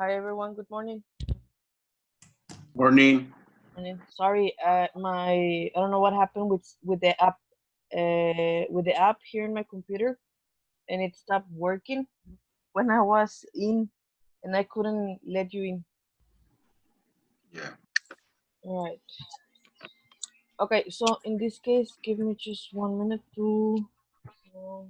Hi everyone, good morning. Morning. Sorry, I don't know what happened with the app here in my computer, and it stopped working when I was in, and I couldn't let you in. Yeah. All right. Okay, so in this case, give me just 1 minute to uh,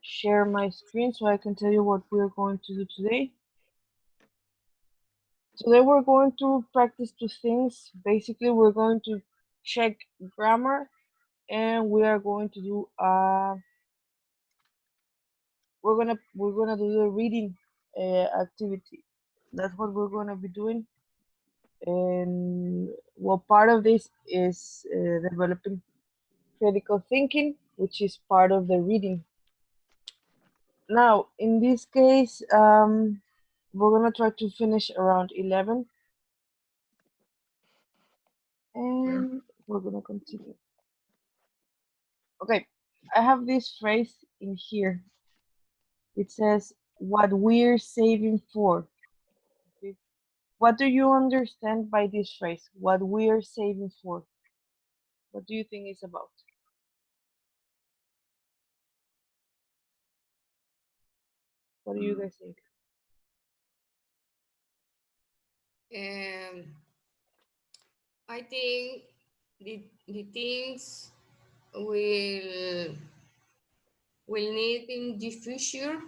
share my screen so I can tell you what we're going to do today. Today we're going to practice two things. Basically, we're going to check grammar, and we are going to do we're gonna do the reading activity. That's what we're gonna be doing, and well, part of this is developing critical thinking, which is part of the reading. Now, in this case, we're gonna try to finish around 11, Yeah. and we're gonna continue. Okay, I have this phrase in here. It says, "What we're saving for." Okay. What do you understand by this phrase? What we're saving for? What do you think it's about? What do you guys think? Um, I think the things will will need in the future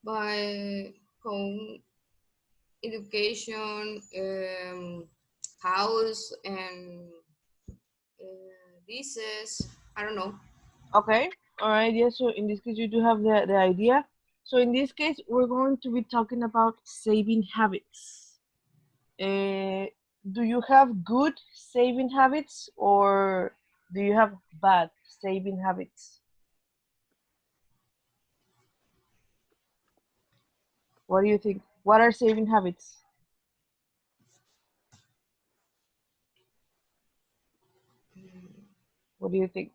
by home education, house, and this. I don't know. Okay, all right, yeah, so in this case, you do have the idea. So in this case, we're going to be talking about saving habits. Uh, do you have good saving habits or do you have bad saving habits? What do you think? What are saving habits? What do you think?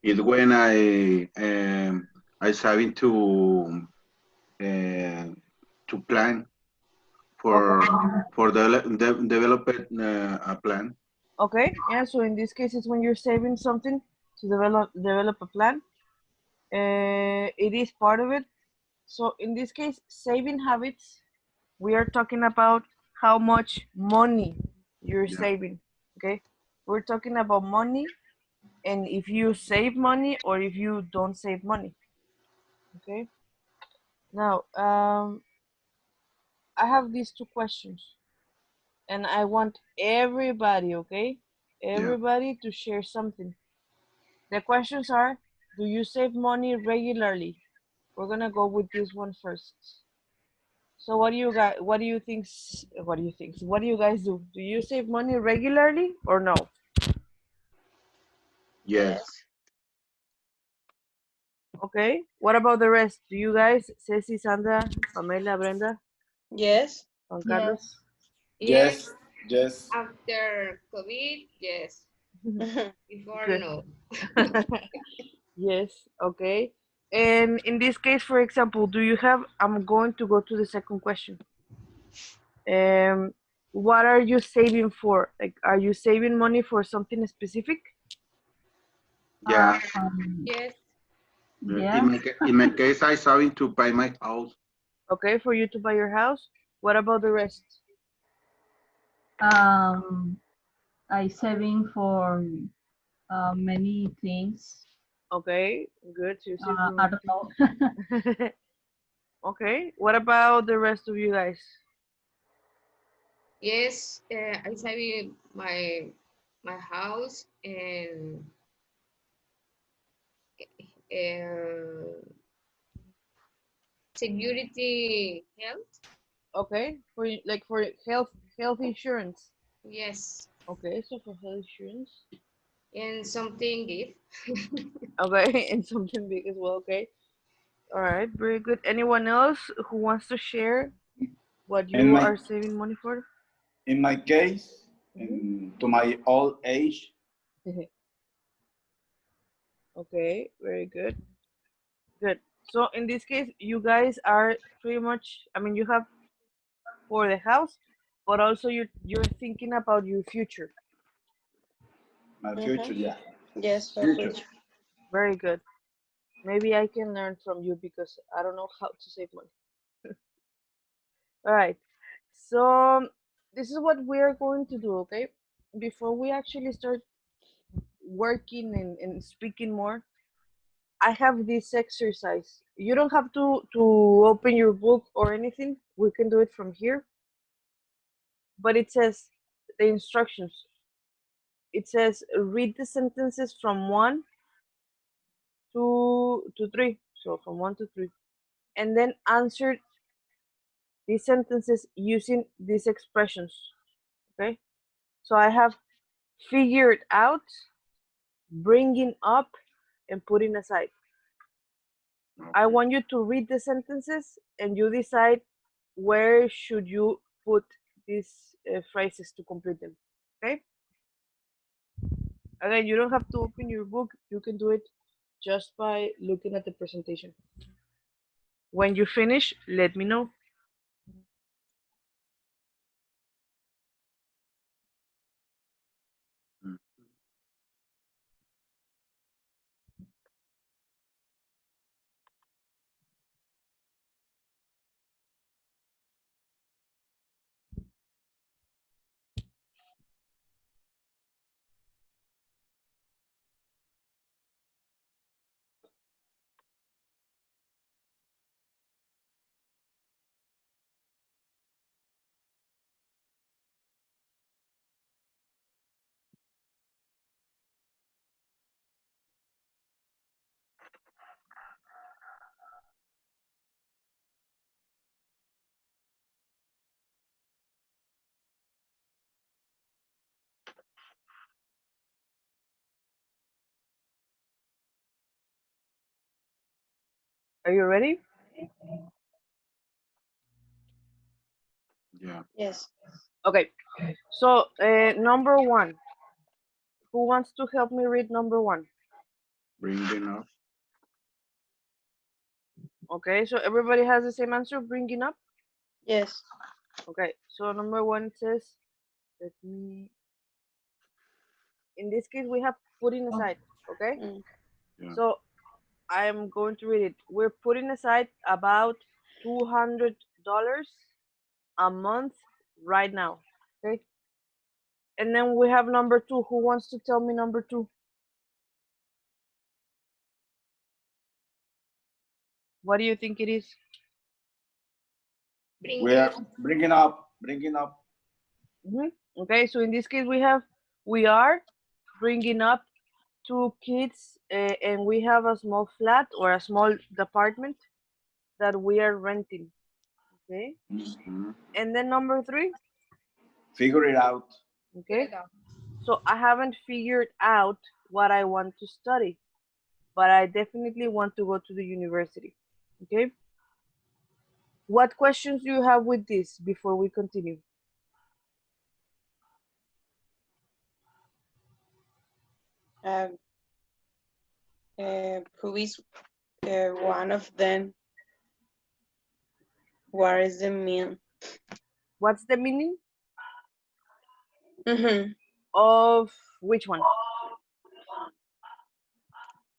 It's when I starting uh, to plan Okay. develop a plan. Okay, yeah, so in this case, it's when you're saving something to develop a plan. It is part of it. So in this case, saving habits, we are talking about how much money you're Yeah. saving. Okay, we're talking about money, and if you save money or if you don't save money. Okay, now I have these two questions, and I want everybody, okay, Yeah. everybody to share something. The questions are, do you save money regularly? We're gonna go with this one first. So what do you guys, what do you guys do? Do you save money regularly or no? Yes. Okay. What about the rest? Do you guys, Ceci, Sandra, Pamela, Brenda, Yes. Juan Yes. Carlos? Yes, Yes. after COVID, yes. Before, Good. no. Yes. Okay. And in this case, for example, do you have, I'm going to go to the second question. Um, what are you saving for? Like, are you saving money for something specific? Yeah. Yes, In Yes. in my case, I starting to buy my house. Okay, for you to buy your house. What about the rest? Um, I saving for many things. Okay, good. So you save for I many don't know. things. Okay, what about the rest of you guys? yes. I saved my house and uh, security health. Okay, like for health insurance. Yes, Okay, so for health insurance. and something gift. Okay, and something big as well. Okay, all right, very good. Anyone else who wants to share what In you my are saving money for? in my case, Hmm. to my old age, Okay, very good. Good. So in this case, you guys are pretty much, I mean, you have for the house, but also you're thinking about your future. My future, yeah. Yes, for Future. future. Very good. Maybe I can learn from you because I don't know how to save money. All right. So this is what we are going to do, okay? Before we actually start working and speaking more, I have this exercise. You don't have to open your book or anything. We can do it from here. But it says the instructions. It says read the sentences from 1 to 3. So from 1 to 3. And then answer these sentences using these expressions. Okay? So I have figured out, bringing up, and putting aside. I Okay. want you to read the sentences and you decide where should you put these phrases to complete them. Okay? Again, you don't have to open your book. You can do it just by looking at the presentation. When you finish, let me know. Mm. Are you ready? Yeah. Yes. Okay. So number 1. Who wants to help me read number 1? Bringing up. Okay. So everybody has the same answer, bringing up. Yes. Okay. So number 1 says, let me. In this case, we have putting aside. Okay. Mm. Yeah. So I'm going to read it. We're putting aside about $200 a month right now. Okay. And then we have number 2. Who wants to tell me number 2? What do you think it is? Bring We are it. bringing up, bringing up. Okay, so in this case we are bringing up 2 kids and we have a small flat or a small department that we are renting. Okay, Mhm. and then number 3. Figure it out. Okay, Figure it out. so I haven't figured out what I want to study, but I definitely want to go to the university. Okay, what questions do you have with this before we continue? Who is one of them? What is the mean? What's the meaning Mm-hmm. of which one?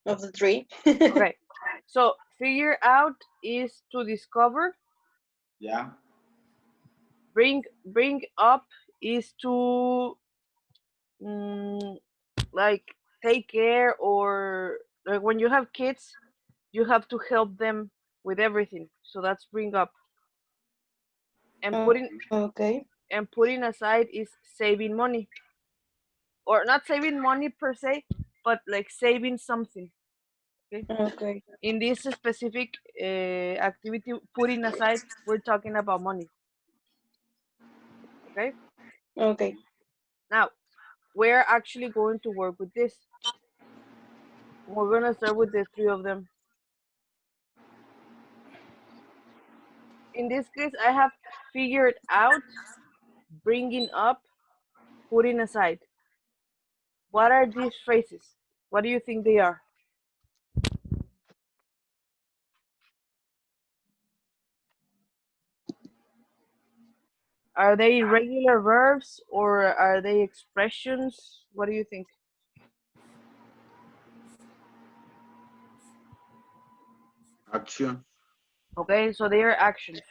Of the 3. Okay, so figure out is to discover. Yeah. Bring up is to like take care, or like when you have kids you have to help them with everything, so that's bring up. And Okay. putting aside is saving money, or not saving money per se, but like saving something. Okay, Okay. in this specific activity, putting aside, we're talking about money. Okay, Okay. now we're actually going to work with this. We're gonna start with the 3 of them. In this case, I have figured out, bringing up, putting aside. What are these phrases? What do you think they are? Are they irregular verbs or are they expressions? What do you think? Action. Okay, so they are actions.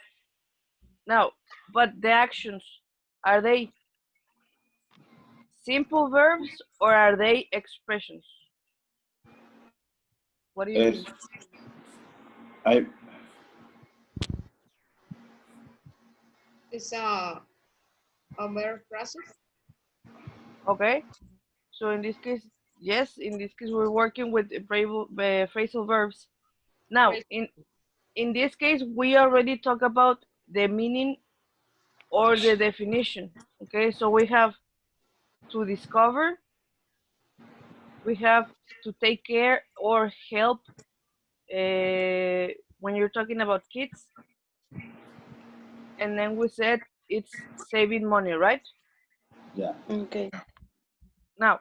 Now, but the actions, are they simple verbs or are they expressions? What do you Yes. think? I It's a verb process. Okay, so in this case, yes, in this case we're working with phrasal verbs. Now, Phrase- in this case, we already talked about the meaning or the definition. Okay, so we have to discover, we have to take care or help when you're talking about kids, and then we said it's saving money, right? yeah. Okay. Now,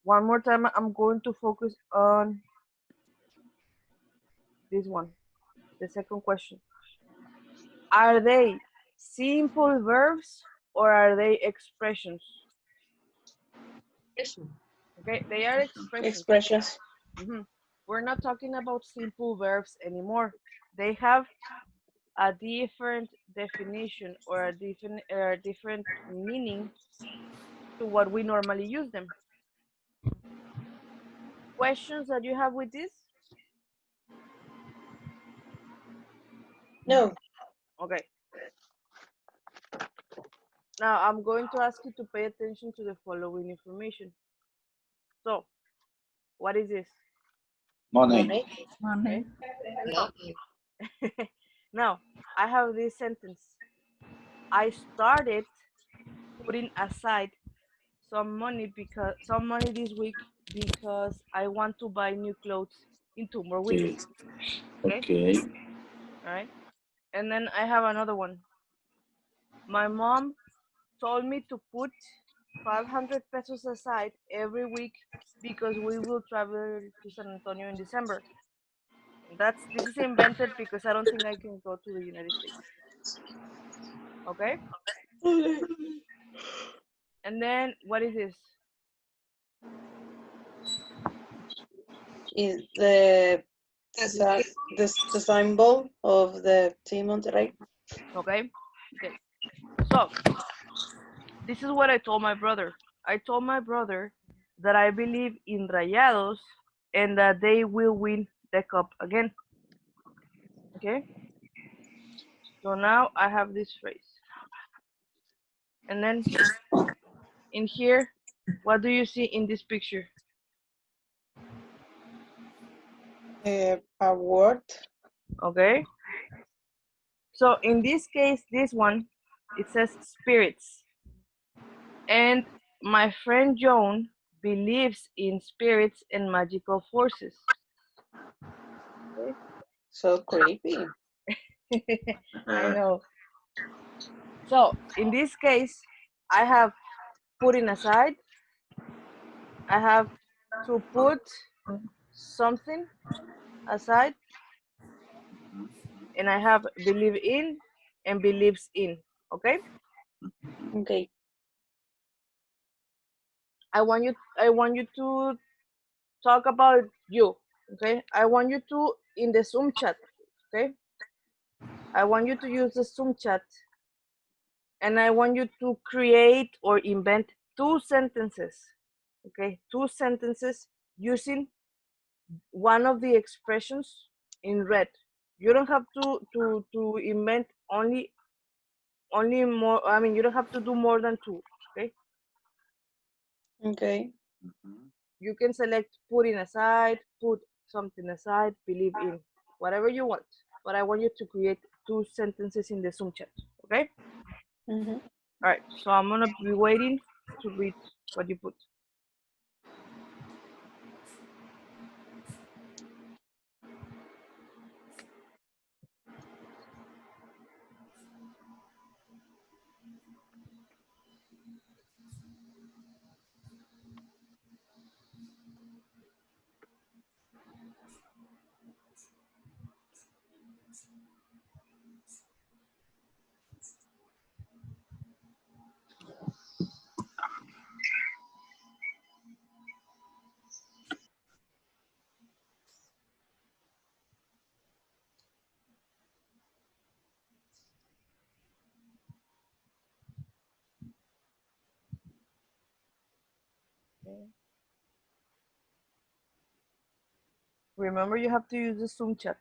one more time, I'm going to focus on this one, the second question. Are they simple verbs or are they expressions? Expression. Okay, they are expressions. Expressions. Mhm. We're not talking about simple verbs anymore. They have a different definition or a different meaning to what we normally use them. Questions that you have with this? No. Okay. Now I'm going to ask you to pay attention to the following information. So, what is this? Money. Money. Money. Money. Now, I have this sentence. I started putting aside some money this week because I want to buy new clothes in 2 more Okay. weeks. Okay? Okay. All right. And then I have another one. My mom told me to put 500 pesos aside every week because we will travel to San Antonio in December. This is invented because I don't think I can go to the United States. Okay? Okay. And then what is this? Is the That's the symbol of the team Monterrey? Okay? Okay. So this is what I told my brother. I told my brother that I believe in Rayados and that they will win the cup again. Okay? So now I have this phrase. And then in here, what do you see in this picture? A word. Okay? So in this case, this one, it says spirits. And my friend Joan believes in spirits and magical forces. So creepy. I know. So in this case, I have putting aside, I have to put something aside, and I have believe in and believes in. Okay? Okay. I want you to talk about you. Okay? I want you to in the Zoom chat. Okay? I want you to use the Zoom chat and I want you to create or invent 2 sentences. Okay? 2 sentences using one of the expressions in red. You don't have to invent only more. I mean, you don't have to do more than 2. Okay? Okay. You can select putting aside, put something aside, believe in, whatever you want. But I want you to create 2 sentences in the Zoom chat. Okay? Mm-hmm. All right. So I'm gonna be waiting to read what you put. Okay. Remember, you have to use the Zoom chat.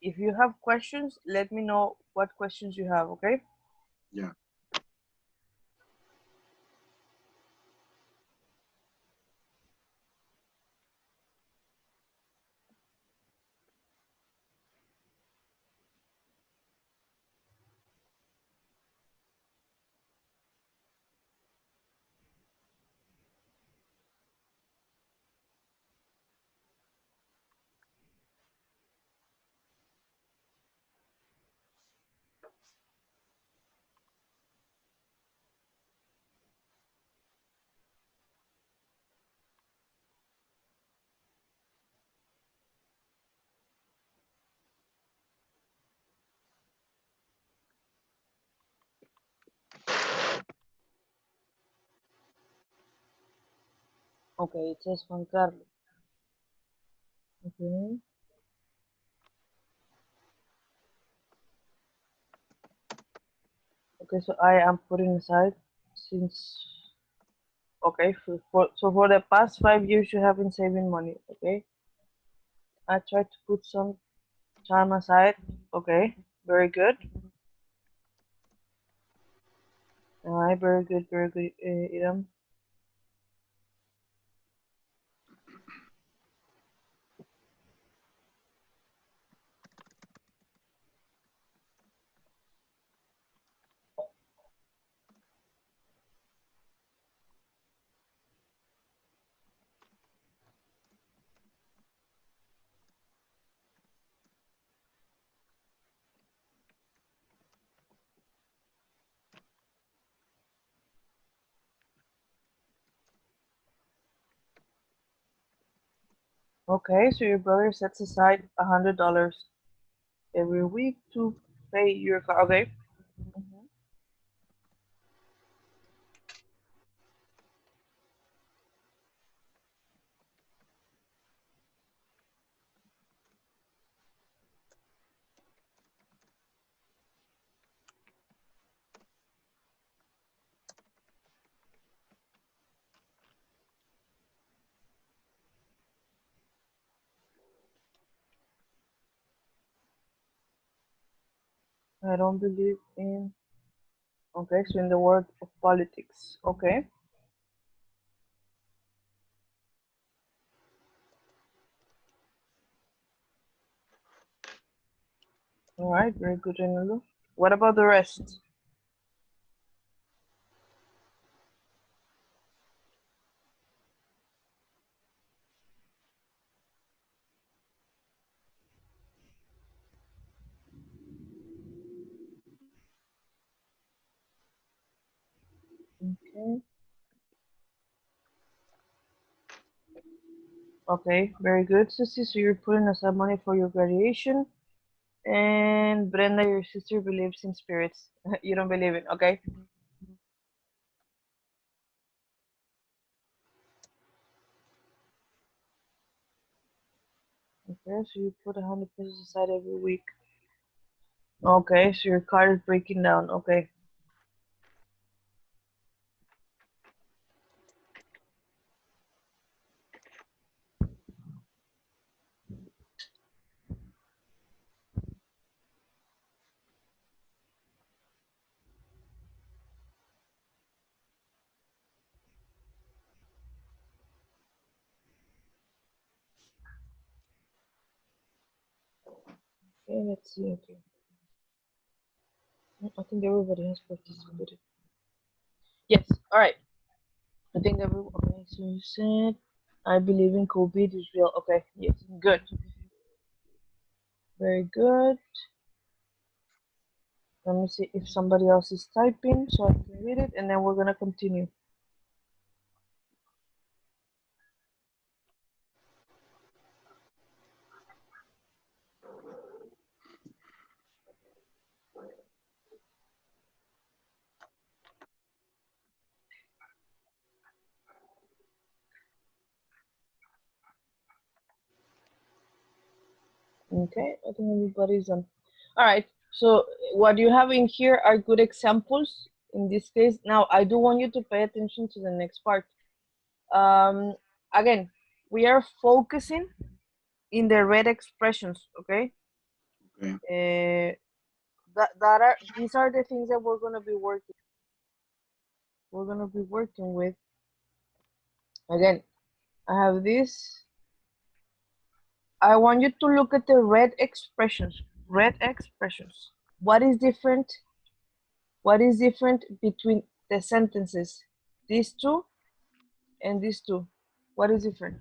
If you have questions, let me know what questions you have, okay? Yeah. Okay, it says Juan Carlos. Okay. Okay, so I am putting aside since, okay, so for the past 5 years you have been saving money, okay? I try to put some time aside, okay, very good. All right, very good, Iram. Okay, so your brother sets aside $100 every week to pay your car, okay? Mhm. I don't believe in, okay, so in the world of politics, okay? All right, very good, Renalo. What about the rest? Okay. Okay, very good, Sissy. So you're putting aside money for your graduation. And Brenda, your sister believes in spirits. You don't believe it, okay? Okay, so you put 100 pesos aside every week. Okay, so your car is breaking down. Okay. Okay, let's see. Okay. I think everybody has participated. Yes. All right. I think everyone. Okay. So you said, I believe in COVID is real. Okay. Yes. Good. Very good. Let me see if somebody else is typing so I can read it, and then we're gonna continue. Okay, I think everybody's on. All right, so what you have in here are good examples in this case. Now, I do want you to pay attention to the next part. Again, we are focusing in the red expressions, okay? Okay. These are the things that we're gonna be working. We're gonna be working with. Again, I have this. I want you to look at the red expressions. Red expressions. What is different? What is different between the sentences? These two and these two. What is different?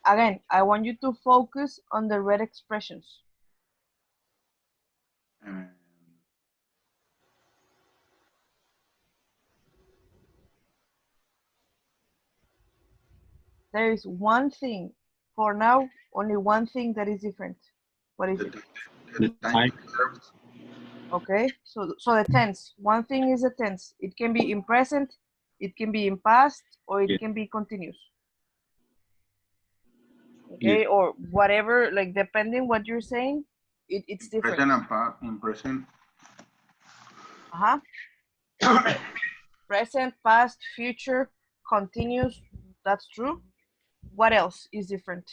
Again, I want you to focus on the red expressions. Um, There is one thing, for now, only one thing that is different. What is it? the time verbs. Okay, so the tense. One thing is a tense. It can be in present, it can be in past, or it Yeah. can be continuous. Yeah. Okay, or whatever, like depending what you're saying, it's different. Present and past. In present. Uh-huh. Present, past, future, continuous. That's true. What else is different?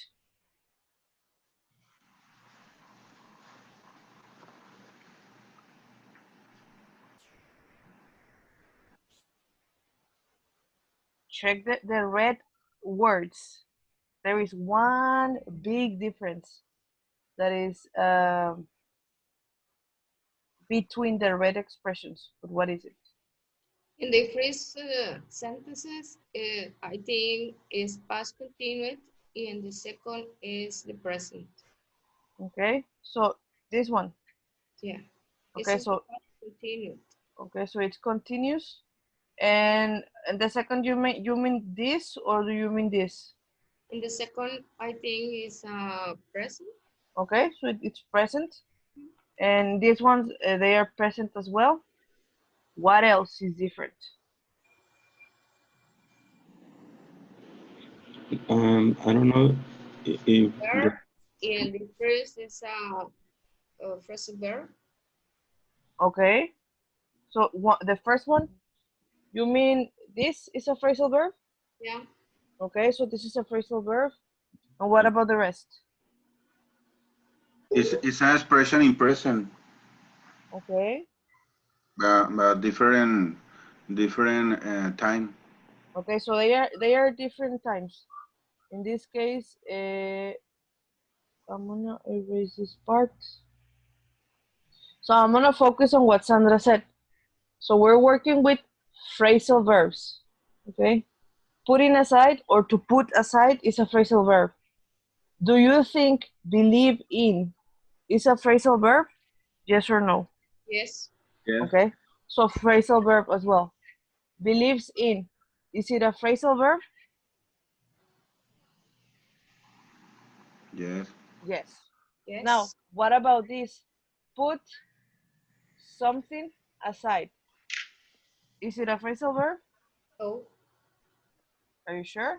Check the red words. There is one big difference that is between the red expressions. But what is it? In the first sentences, I think is past continued, and the second is the present. Okay, so this one. Yeah. This Okay, is so the past continued. okay, so it's continuous. And the second, you mean this, or do you mean this? In the second, I think is present. Okay, so it's present. And these ones, they are present as well. What else is different? I don't know if Verb, and the first is a phrasal verb. Okay, so the first one, you mean this is a phrasal verb? Yeah. Okay, so this is a phrasal verb. And what about the rest? It's an expression in present, Okay, but different time. okay, so they are different times. In this case, I'm gonna erase this part. So I'm gonna focus on what Sandra said. So we're working with phrasal verbs, okay? Putting aside or to put aside is a phrasal verb. Do you think believe in is a phrasal verb? Yes or no? Yes. yes, Okay, so phrasal verb as well. Believes in, is it a phrasal verb? Yes. Yes. Yes. Now, what about this? Put something aside. Is it a phrasal verb? Oh. Are you sure?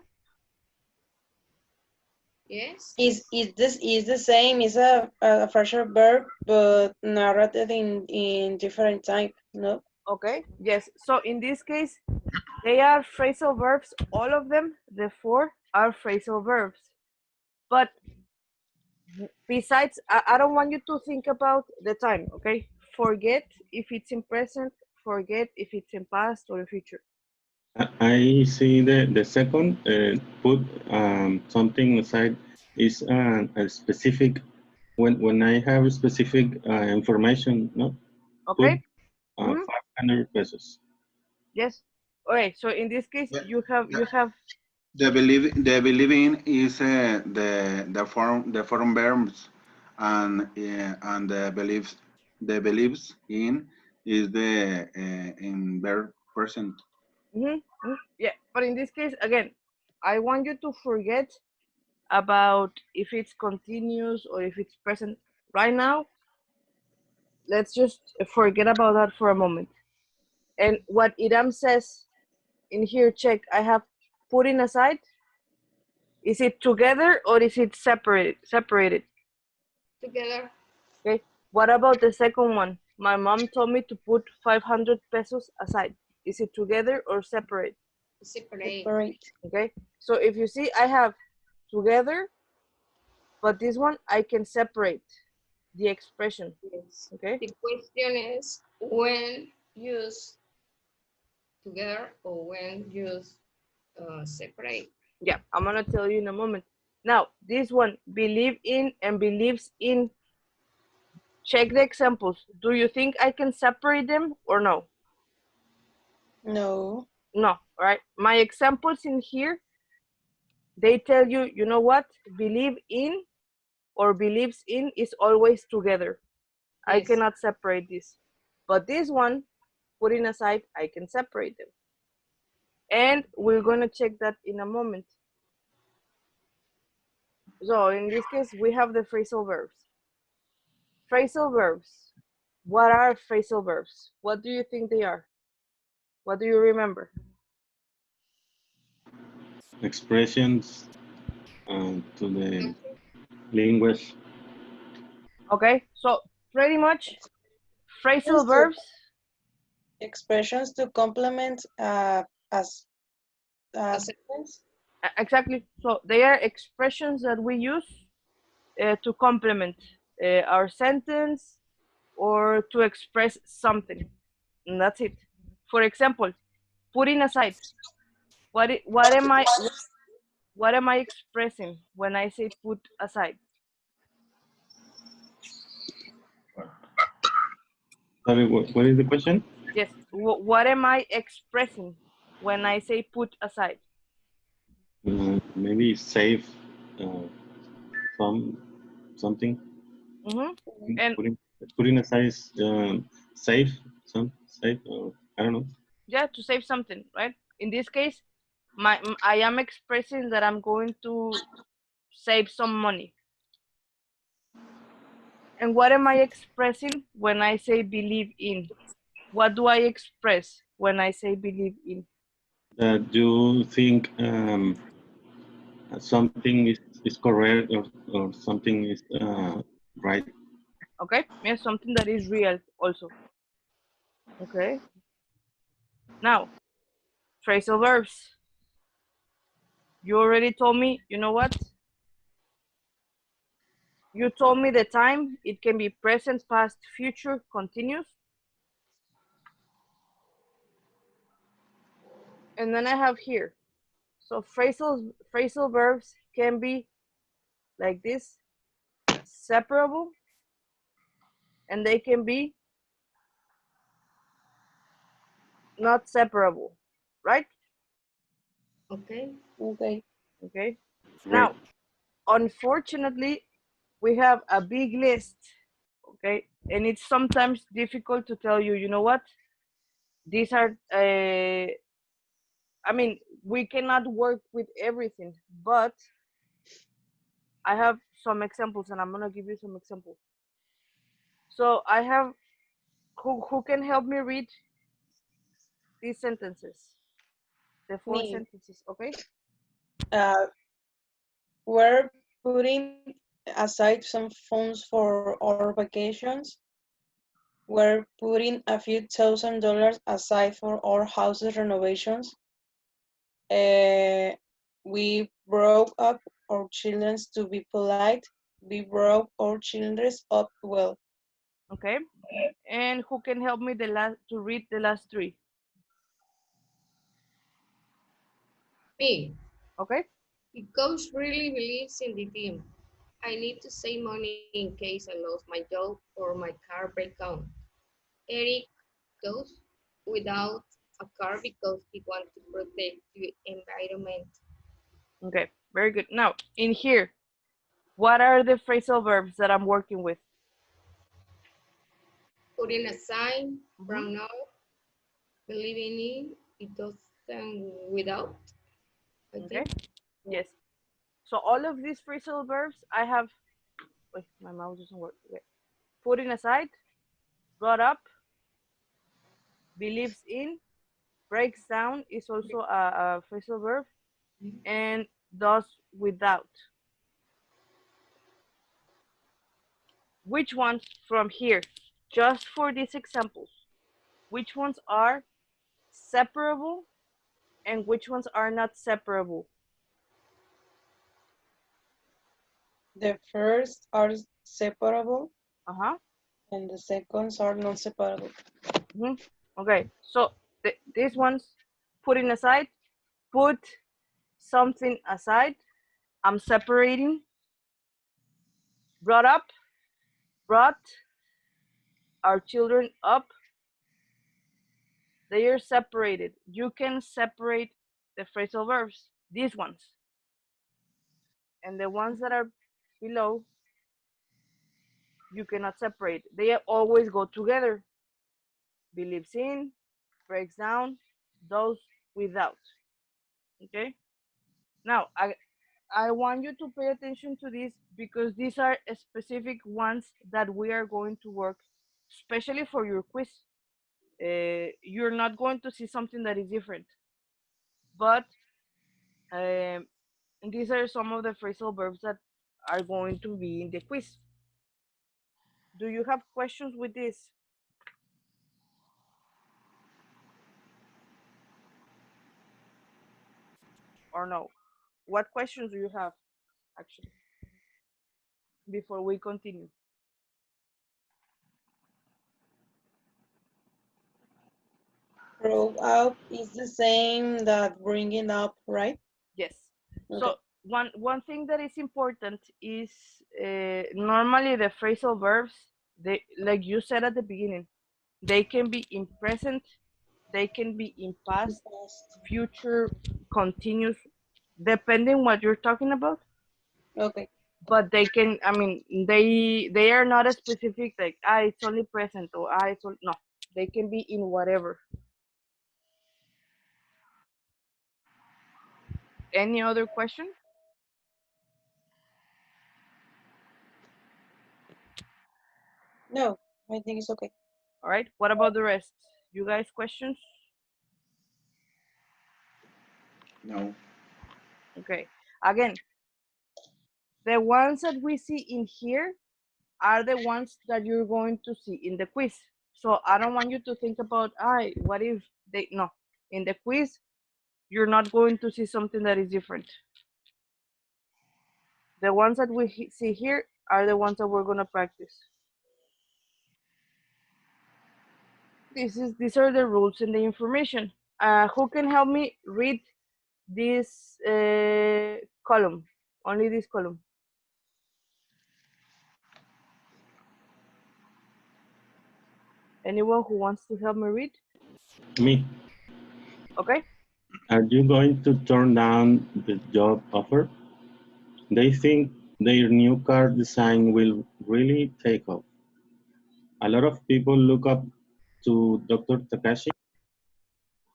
Yes. Is this is the same? Is a fresher verb, but narrated in different type. No. Okay, yes. So in this case, they are phrasal verbs. All of them, the four, are phrasal verbs. But besides, I don't want you to think about the time, okay? Forget if it's in present, forget if it's in past or future. I see the second put something aside is a specific when I have specific information, no, Okay. put Mhm. 500 pesos. Yes. Okay. So in this case, Yeah, you have The believe in is the form verbs, and the believes in is the in verb present. yeah. But in this case, again, I want you to forget about if it's continuous or if it's present. Right now, let's just forget about that for a moment. And what Iram says in here, check. I have putting aside. Is it together or is it separated? Separated. Together. Okay. What about the second one? My mom told me to put 500 pesos aside. Is it together or separate? Separate. Separate. Okay. So if you see, I have together, but this one I can separate the expression. Yes. Okay. The question is when use together or when use separate. Yeah, I'm gonna tell you in a moment. Now, this one, believe in and believes in. Check the examples. Do you think I can separate them or no? No. No, all right. My examples in here, they tell you, you know what? Believe in or believes in is always together. I Yes. cannot separate this. But this one, putting aside, I can separate them. And we're gonna check that in a moment. So in this case, we have the phrasal verbs. Phrasal verbs. What are phrasal verbs? What do you think they are? What do you remember? Expressions to the language. Okay, so pretty much phrasal Just to- verbs. Expressions to complement as A sentence. Exactly. So they are expressions that we use to complement our sentence or to express something. And that's it. For example, putting aside. What am I expressing when I say put aside? Sorry, what is the question? Yes. What am I expressing when I say put aside? Maybe save something. And Putting aside save save. I don't know. yeah, to save something, right? In this case, I am expressing that I'm going to save some money. And what am I expressing when I say believe in? What do I express when I say believe in? That you think something is correct or something is right. Okay, yeah, something that is real also. Okay. Now, phrasal verbs. You already told me, you know what? You told me the time. It can be present, past, future, continuous. And then I have here. So phrasal verbs can be like this, separable, and they can be not separable, right? Okay. Okay. Okay. Right. Now, unfortunately, we have a big list, okay? And it's sometimes difficult to tell you, you know what? These are, I mean, we cannot work with everything, but I have some examples and I'm gonna give you some examples. So I have, who can help me read these sentences? The four Me. sentences, okay? We're putting aside some funds for our vacations. We're putting a few $1,000 aside for our houses renovations. We broke up our children to be polite. We broke our children up well. Okay. And who can help me to read the last three? Me. Okay. The coach really believes in the team. I need to save money in case I lost my job or my car breaks down. Eric goes without a car because he wants to protect the environment. Okay, very good. Now, in here, what are the phrasal verbs that I'm working with? Putting aside, Mhm. brown out, believing in, it doesn't without, I Okay, think. yes. So all of these phrasal verbs, I have, wait, my mouse doesn't work. Okay. Putting aside, brought up, believes in, breaks down is also a phrasal verb, and does without. Which ones from here, just for these examples, which ones are separable and which ones are not separable? The first are separable Uh-huh. and the seconds are not separable. Okay, so these ones, putting aside, put something aside, I'm separating. Brought up, brought our children up, they are separated. You can separate the phrasal verbs, these ones. And the ones that are below, you cannot separate. They always go together. Believes in, breaks down, those without. Okay? Now, I want you to pay attention to this because these are specific ones that we are going to work, especially for your quiz. You're not going to see something that is different. But these are some of the phrasal verbs that are going to be in the quiz. Do you have questions with this? Or no? What questions do you have, actually, before we continue? Brought up is the same that bringing up, right? Yes. Okay. So one thing that is important is normally the phrasal verbs, they, like you said at the beginning, they can be in present, they can be in past, future, continuous, depending what you're talking about. Okay. But they can, I mean, they are not a specific like it's only present or it's only, no, they can be in whatever. Any other question? No, I think it's okay. All right, what about the rest? You guys questions? No. Okay, again, the ones that we see in here are the ones that you're going to see in the quiz. So I don't want you to think about, what if they, no, in the quiz you're not going to see something that is different. The ones that we see here are the ones that we're going to practice. These are the rules and the information. Who can help me read this column? Only this column. Anyone who wants to help me read? Me. Okay. Are you going to turn down the job offer? They think their new car design will really take off. A lot of people look up to Dr. Takashi.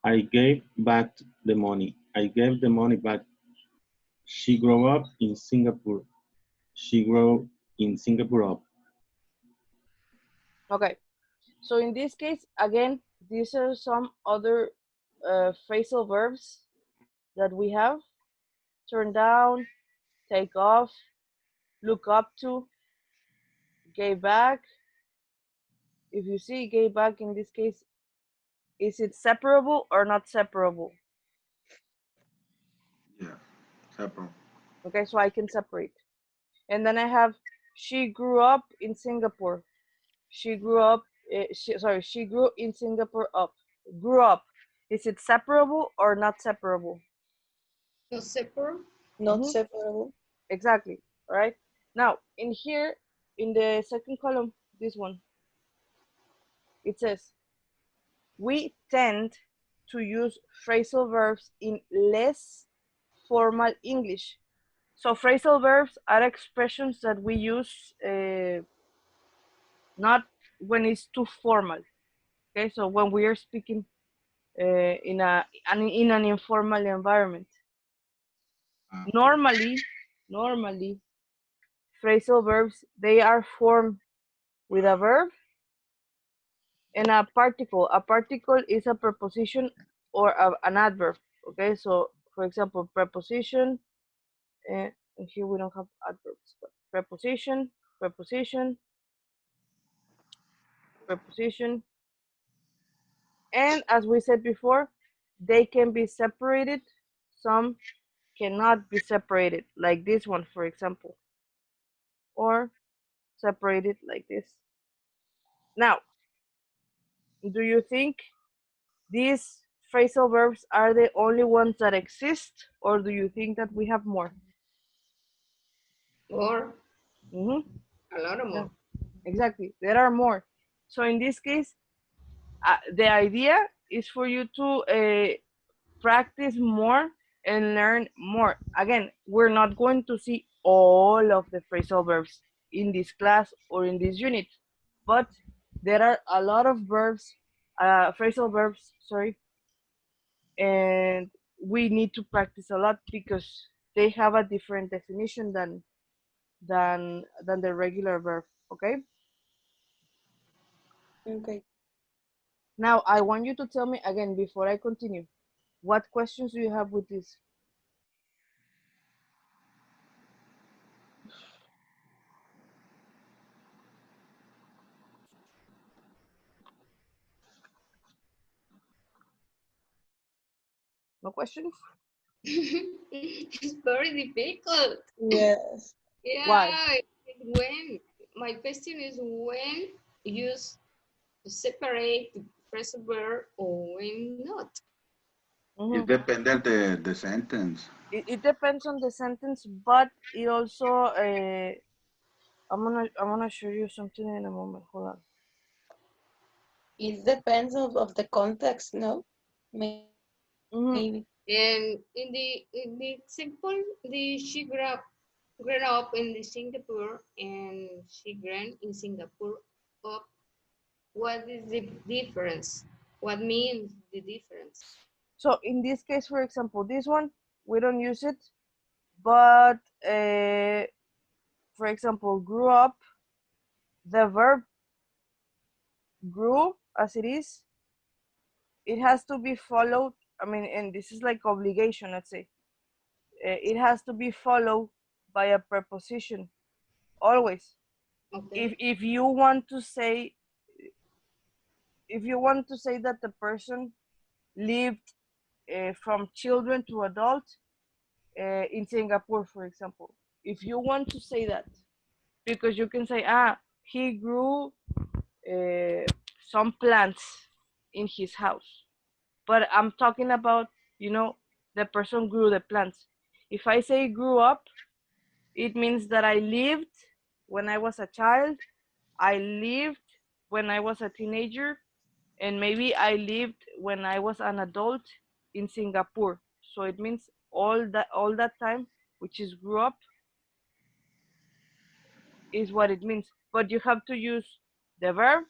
I gave back the money. I gave the money back. She grew up in Singapore. She grew in Singapore up. Okay. So in this case, again, these are some other phrasal verbs that we have. Turn down, take off, look up to, gave back. If you see gave back in this case, is it separable or not separable? Yeah. Separate. Okay, so I can separate. And then I have, she grew up in Singapore. She grew up, she grew in Singapore up. Grew up. Is it separable or not separable? No separate. Not Mhm. separable. Exactly, all right? Now, in here, in the second column, this one, it says, we tend to use phrasal verbs in less formal English. So phrasal verbs are expressions that we use not when it's too formal. Okay, so when we are speaking in an informal environment. Normally, phrasal verbs, they are formed with a verb and a particle. A particle is a preposition or an adverb. Okay, so for example, preposition, and here we don't have adverbs, but preposition, preposition, preposition, and as we said before, they can be separated. Some cannot be separated, like this one, for example, or separated like this. Now, do you think these phrasal verbs are the only ones that exist, or do you think that we have more? Or Mm-hmm. a lot of Yeah, more. exactly. There are more. So in this case, the idea is for you to practice more and learn more. Again, we're not going to see all of the phrasal verbs in this class or in this unit, but there are a lot of verbs, phrasal verbs, sorry, and we need to practice a lot because they have a different definition than the regular verb. Okay. Okay. Now I want you to tell me again before I continue. What questions do you have with this? No questions? It's very difficult. Yes. Why? Yeah, when my question is when use to separate the phrasal verb or when not. It Mhm. depends the sentence. It depends on the sentence, but it also I'm gonna show you something in a moment. Hold on. It depends of the context, no? Mhm. Maybe. And in the example, she grew up in the Singapore and she grew in Singapore up. What is the difference? What means the difference? So in this case, for example, this one we don't use it, but for example, grew up. The verb grew as it is. It has to be followed. I mean, and this is like obligation. Let's say it has to be followed by a preposition always. Okay. If you want to say that the person lived from children to adult in Singapore, for example, if you want to say that, because you can say, he grew uh, some plants in his house, but I'm talking about, the person grew the plants. If I say grew up, it means that I lived when I was a child, I lived when I was a teenager, and maybe I lived when I was an adult in Singapore. So it means all that time, which is grew up, is what it means. But you have to use the verb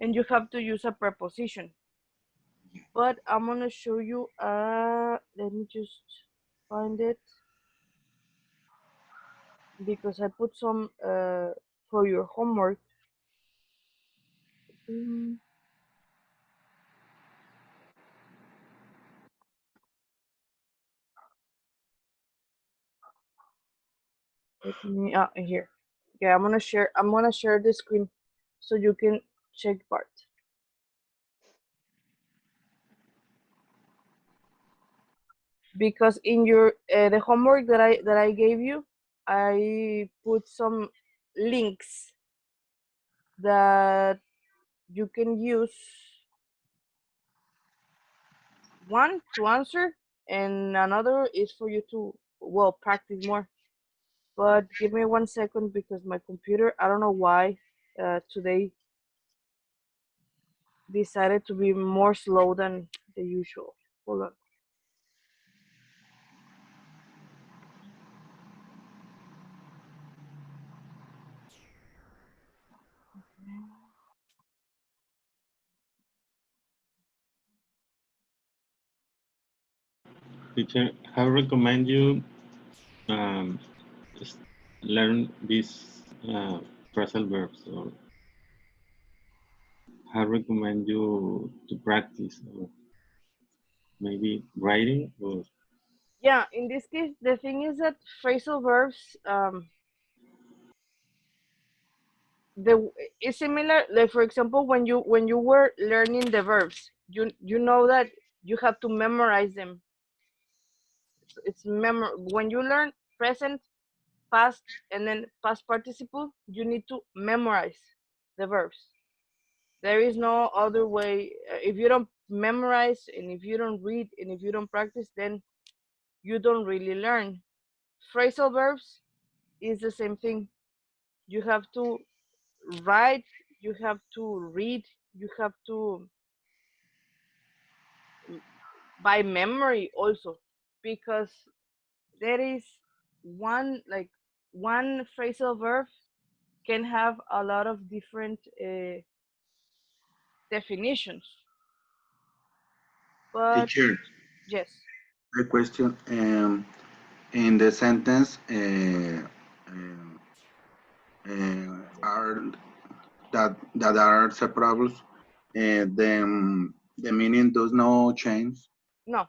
and you have to use a preposition. But I'm gonna show you. Let me just find it because I put some for your homework. Mm, Let me here. Okay, I'm gonna share. I'm gonna share the screen so you can check part. Because in your the homework that I gave you, I put some links that you can use, one to answer and another is for you to, well, practice more. But give me 1 second because my computer, I don't know why, today decided to be more slow than the usual. Hold on. Teacher, I recommend you um, learn these phrasal verbs, or I recommend you to practice, or maybe writing, or Yeah, in this case, the thing is that phrasal verbs, it's similar. Like for example, when you were learning the verbs, you know that you have to memorize them. It's when you learn present, past, and then past participle, you need to memorize the verbs. There is no other way. If you don't memorize, and if you don't read, and if you don't practice, then you don't really learn. Phrasal verbs is the same thing. You have to write, you have to read, you have to by memory also, because there is one phrasal verb can have a lot of different definitions. But Teacher, yes, a question. In the sentence, are that are separables, the meaning does no change. no,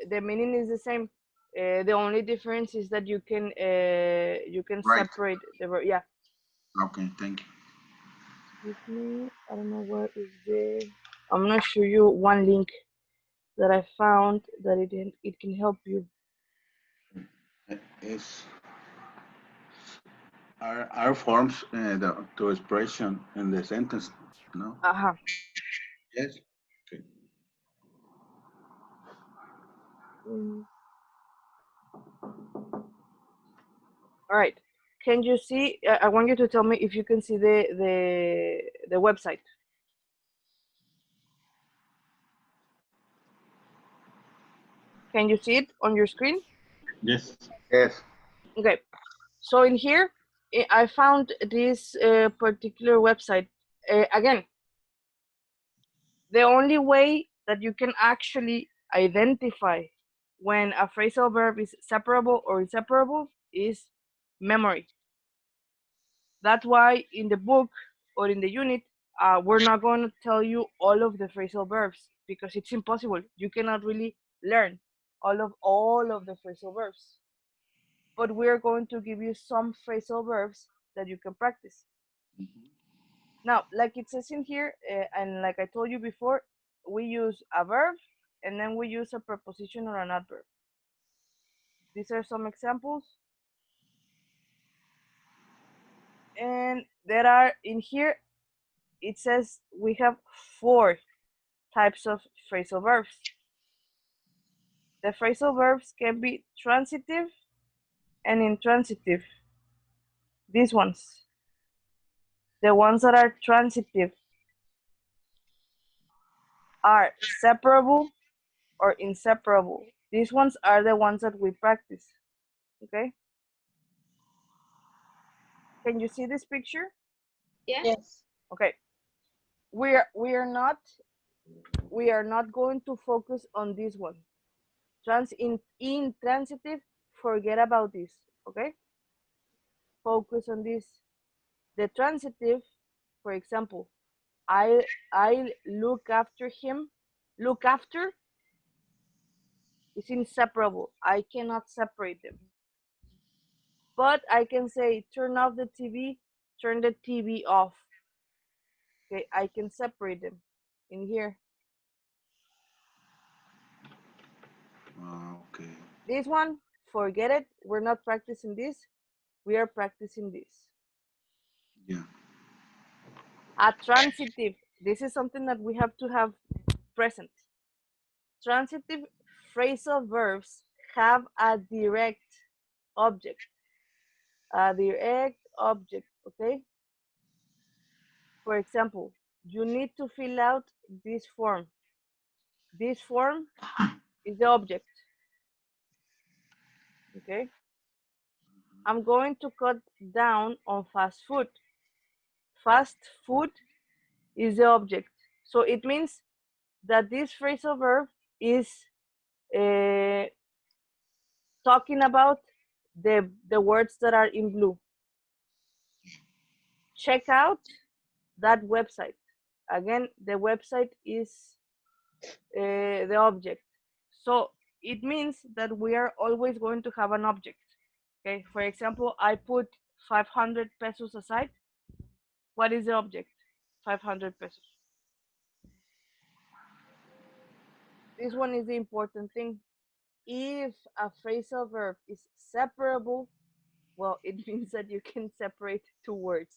the meaning is the same. The only difference is that you can Right. separate the verb. Yeah. Okay, thank you. Excuse me, I don't know where is the. I'm gonna show you one link that I found that it can help you. It's are forms to expression in the sentence, no? Uh-huh. Yes. Okay. Mm. All right. Can you see? I want you to tell me if you can see the website. Can you see it on your screen? yes. Yes. Okay. So in here, I found this particular website. Again, the only way that you can actually identify when a phrasal verb is separable or inseparable is memory. That's why in the book or in the unit, we're not going to tell you all of the phrasal verbs because it's impossible. You cannot really learn all of the phrasal verbs. But we're going to give you some phrasal verbs that you can practice. Now, like it says in here, and like I told you before, we use a verb and then we use a preposition or an adverb. These are some examples. And there are in here, it says we have 4 types of phrasal verbs. The phrasal verbs can be transitive and intransitive. These ones, the ones that are transitive, are separable or inseparable. These ones are the ones that we practice. Okay? Can you see this picture? Yeah. Yes. Okay. We are not going to focus on this one. Intransitive, forget about this. Okay? Focus on this. The transitive, for example, I look after him. Look after is inseparable. I cannot separate them. But I can say turn off the TV, turn the TV off. Okay, I can separate them in here. Okay. This one, forget it. We're not practicing this. We are practicing this. Yeah. A transitive, this is something that we have to have present. Transitive phrasal verbs have a direct object. a direct object, okay? For example, you need to fill out this form. This form is the object, okay? I'm going to cut down on fast food. Fast food is the object. So it means that this phrasal verb is talking about the words that are in blue. Check out that website. Again, the website is the object. So it means that we are always going to have an object. Okay, for example, I put 500 pesos aside. What is the object? 500 pesos. This one is the important thing. If a phrasal verb is separable, well, it means that you can separate two words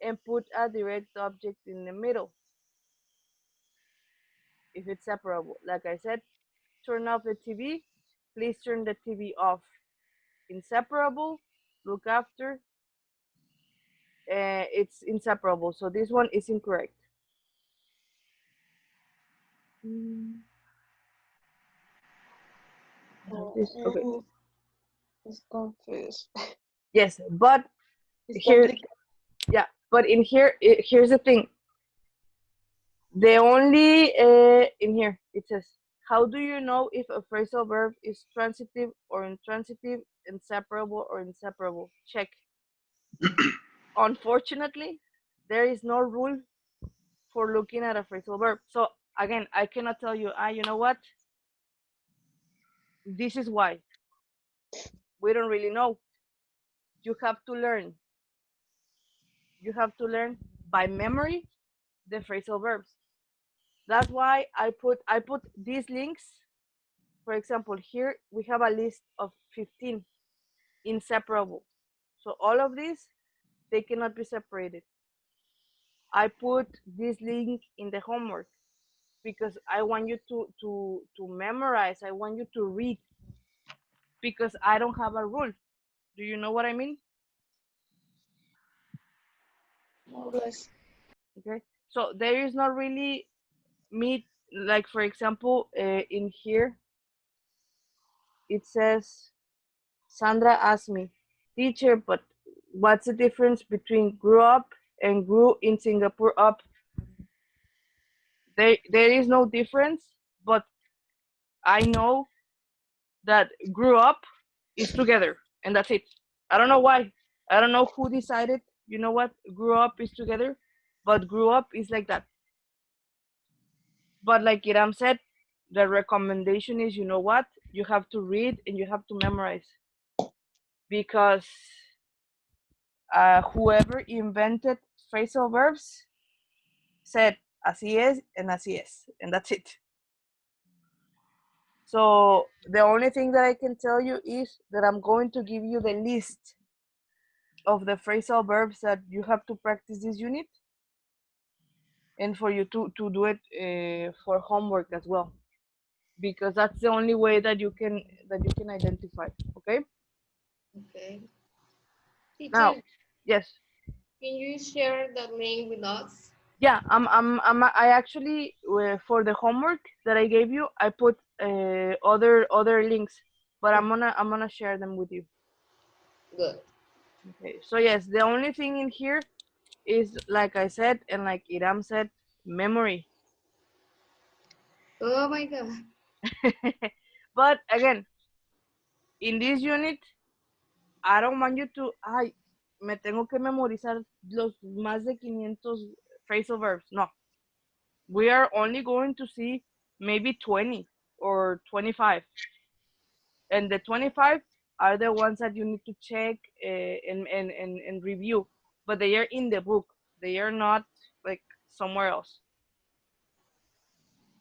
and put a direct object in the middle. If it's separable, like I said, turn off the TV, please turn the TV off. Inseparable, look after, it's inseparable. So this one is incorrect. Okay. It's confused. Yes, but It's here, complicated. yeah, but in here, here's the thing. The only in here it says, how do you know if a phrasal verb is transitive or intransitive, inseparable or inseparable? Check. Unfortunately, there is no rule for looking at a phrasal verb. So again, I cannot tell you, you know what? This is why. We don't really know. You have to learn. You have to learn by memory the phrasal verbs. That's why I put these links. For example, here we have a list of 15 inseparable. So all of these, they cannot be separated. I put this link in the homework because I want you to memorize. I want you to read because I don't have a rule. Do you know what I mean? More or less. Okay. So there is not really me, like for example, in here, it says, Sandra asked me, teacher, but what's the difference between grew up and grew in Singapore up? There is no difference, but I know that grew up is together and that's it. I don't know why. I don't know who decided, you know what, grew up is together, but grew up is like that. But like Iram said, the recommendation is, you know what, you have to read and you have to memorize because whoever invented phrasal verbs said así es and así es, and that's it. So the only thing that I can tell you is that I'm going to give you the list of the phrasal verbs that you have to practice this unit and for you to do it for homework as well, because that's the only way that you can identify. Okay. Okay. Now, Teacher, yes. can you share that link with us? Yeah, I actually for the homework that I gave you, I put other links, but I'm gonna share them with you. Good. Okay, so yes, the only thing in here is, like I said and like Iram said, memory. Oh my God. But again, in this unit, I don't want you to, me tengo que memorizar los más de 500 phrasal verbs. No, we are only going to see maybe 20 or 25. And the 25 are the ones that you need to check and review. But they are in the book. They are not like somewhere else.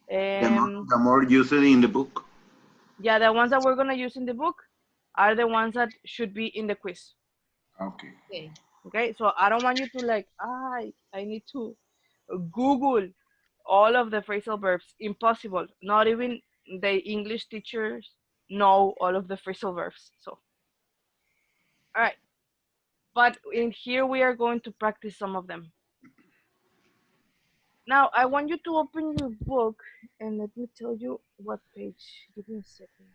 The more used in the book. Yeah, the ones that we're gonna use in the book are the ones that should be in the quiz. Okay. Okay. Okay, so I don't want you to like, I need to Google all of the phrasal verbs. Impossible. Not even the English teachers know all of the phrasal verbs. So, all right. But in here, we are going to practice some of them. Now, I want you to open your book and let me tell you what page. Give me a second.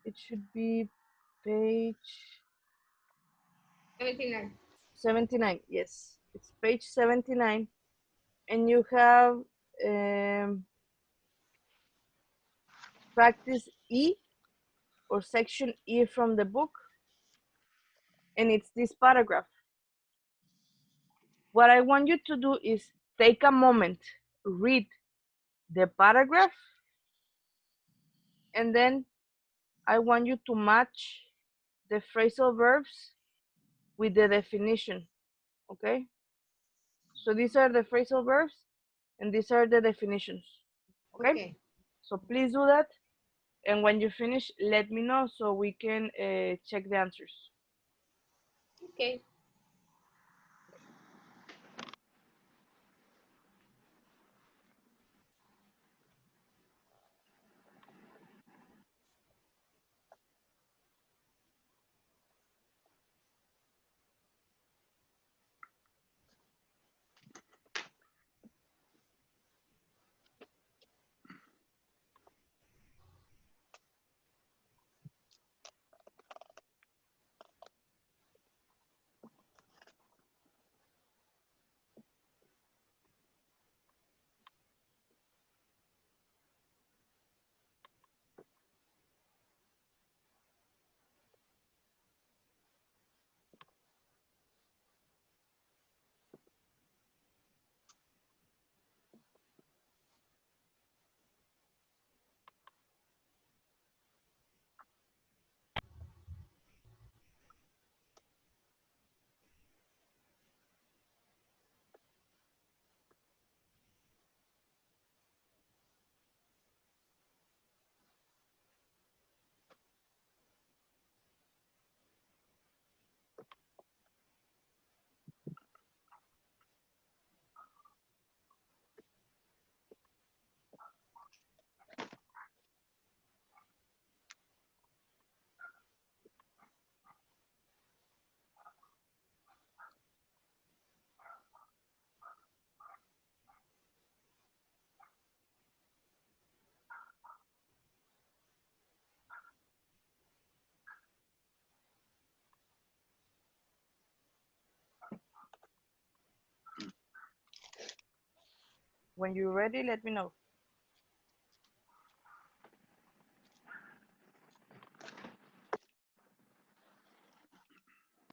It should be page 79. 79. Yes, it's page 79. And you have practice E or section E from the book. And it's this paragraph. What I want you to do is take a moment, read the paragraph, and then I want you to match the phrasal verbs with the definition, okay? So these are the phrasal verbs and these are the definitions, okay? Okay. So please do that. And when you finish, let me know so we can check the answers. Okay. When you're ready, let me know.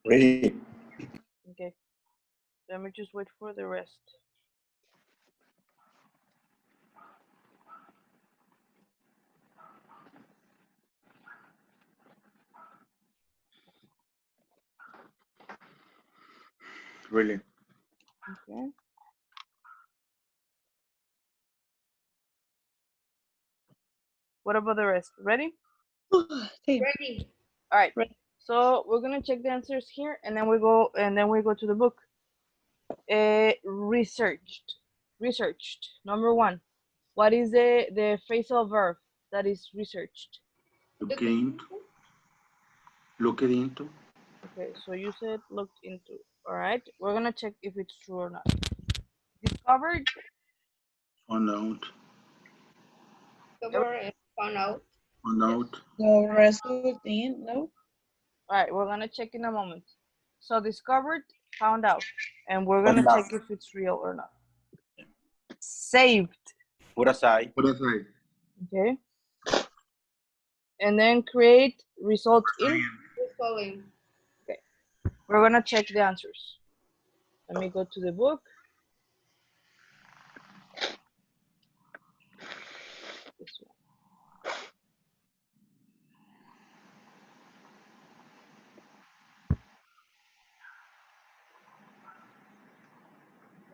Ready. Okay, let me just wait for the rest. Really? Okay. What about the rest? Ready? Sí. Ready. All right. Ready. So we're gonna check the answers here, and then we go to the book. Researched. Number one. What is the phrasal verb that is researched? Looking into. Okay, so you said looked into. All right, we're gonna check if it's true or not. Discovered. Found out. Cover and found out. Found out. The result in, no? All right, we're gonna check in a moment. So discovered, found out, and we're gonna check if it's real or not. Saved. Put aside. Put aside. Okay. And then create result in. Following. We're gonna check the answers. Let me go to the book. This one.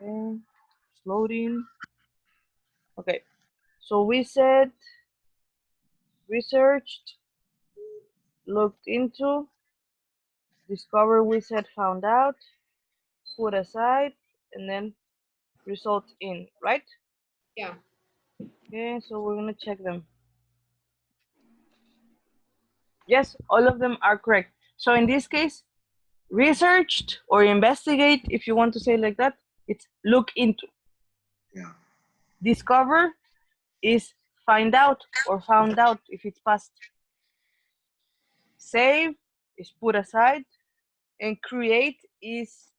Okay. It's loading. Okay. So we said researched, looked into, discover, we said found out, put aside, and then result in, right? Yeah. Okay, so we're gonna check them. Yes, all of them are correct. So in this case, researched or investigate, if you want to say it like that. It's look into. Yeah. Discover is find out or found out if it's past. Save is put aside, and create is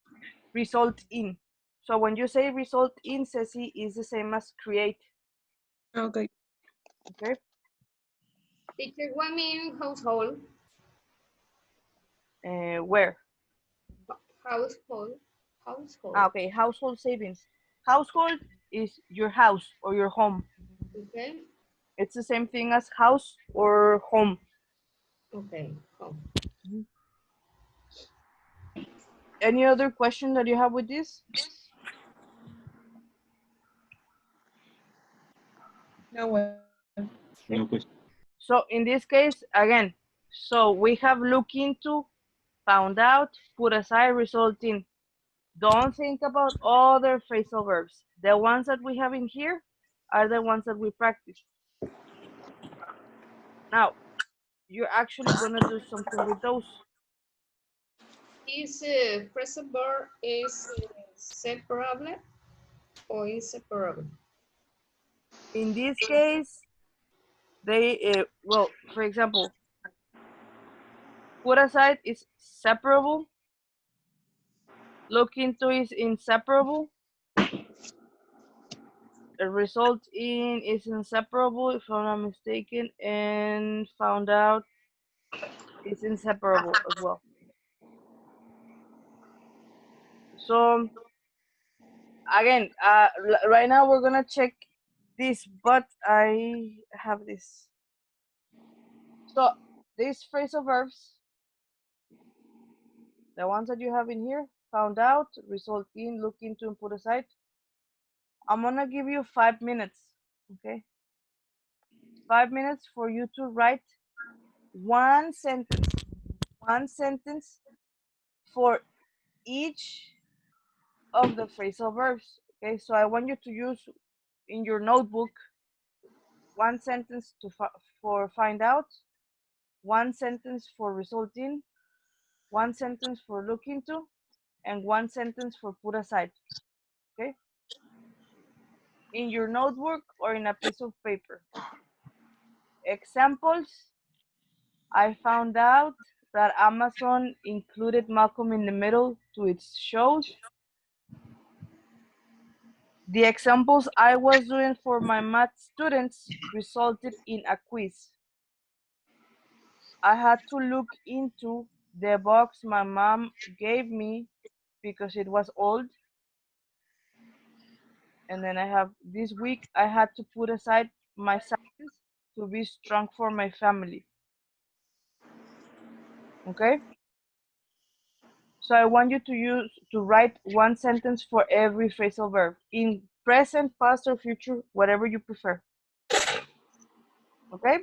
result in. So when you say result in, Ceci, is the same as create. Okay. Okay. Teacher, what mean household? Where? Household. Household. Okay, household savings. Household is your house or your home. Okay. It's the same thing as house or home. Okay. Oh. Any other question that you have with this? No way. No question. So in this case, again, so we have look into, found out, put aside, result in. Don't think about other phrasal verbs. The ones that we have in here are the ones that we practice. Now, you're actually gonna do something with those. Is present verb is separable or inseparable? In this case, they, well, for example, put aside is separable. Look into is inseparable. The result in is inseparable, if I'm not mistaken, and found out is inseparable as well. So again, right now we're gonna check this, but I have this. So these phrasal verbs, the ones that you have in here, found out, result in, look into, and put aside. I'm gonna give you 5 minutes, okay? 5 minutes for you to write one sentence for each of the phrasal verbs. Okay, so I want you to use in your notebook one sentence for find out, one sentence for result in, one sentence for look into, and one sentence for put aside. Okay, in your notebook or in a piece of paper. Examples: I found out that Amazon included Malcolm in the Middle to its shows. The examples I was doing for my math students resulted in a quiz. I had to look into the box my mom gave me because it was old. And then I have this week I had to put aside my savings to be strong for my family. Okay? So I want you to write one sentence for every phrasal verb in present, past, or future, whatever you prefer. Okay?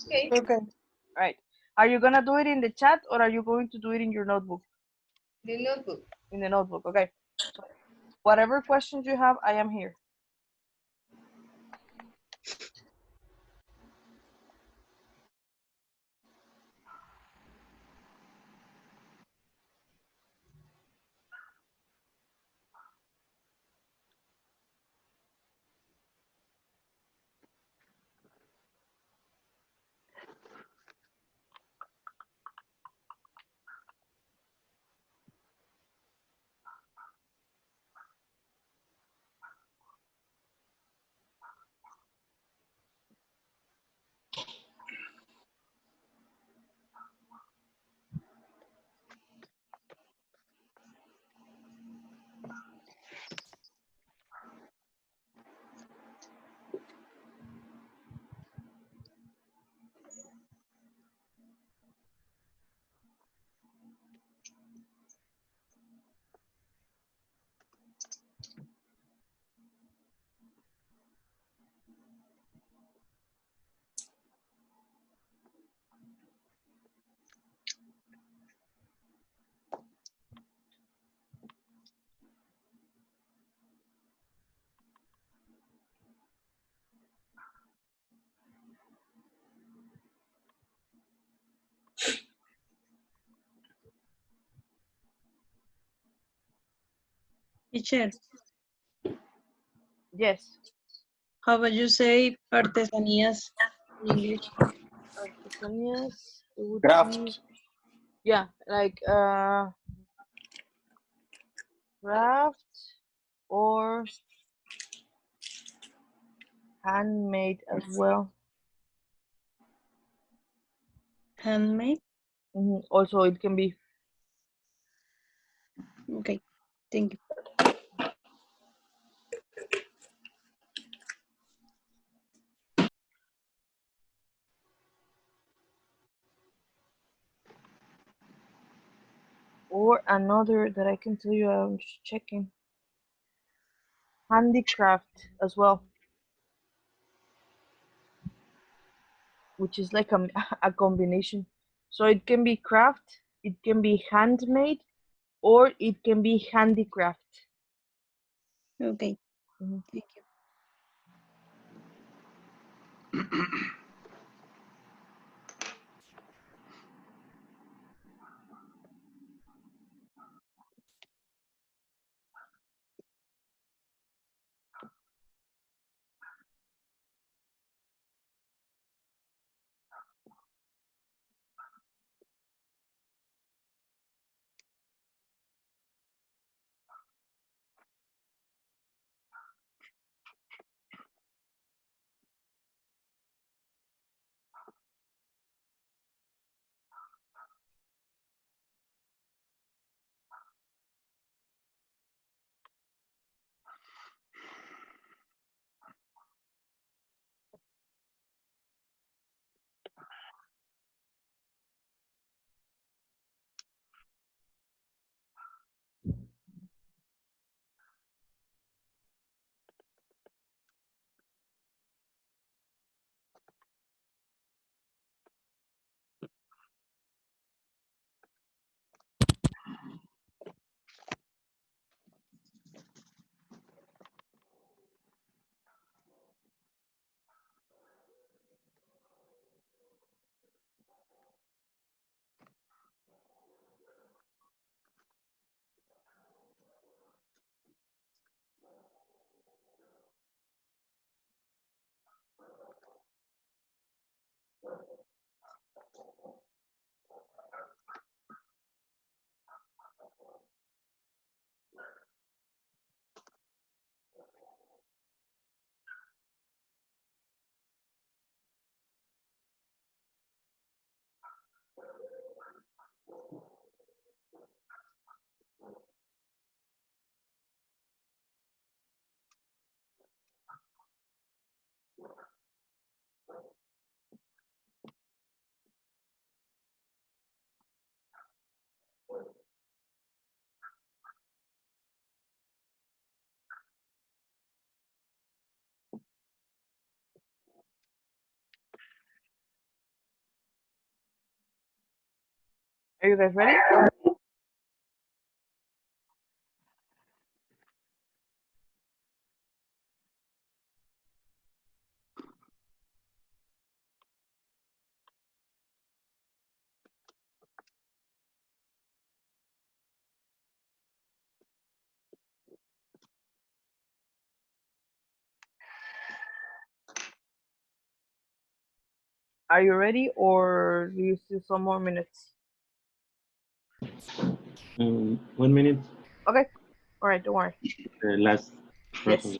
Okay. Okay. All right. Are you gonna do it in the chat or are you going to do it in your notebook? The notebook. In the notebook, okay. So whatever questions you have, I am here. Teacher, Yes. how would you say artesanías in English? Artesanías. It would Craft. be, yeah, like craft or handmade as well. Handmade? Also, it can be. Okay, thank you. Or another that I can tell you, I'm just checking. Handicraft as well, which is like a combination. So it can be craft, it can be handmade, or it can be handicraft. Okay, Mhm. thank you. Are you guys ready? Are you ready, or do you still some more minutes? 1 minute, Okay. All right. Don't worry. the last Yes. person.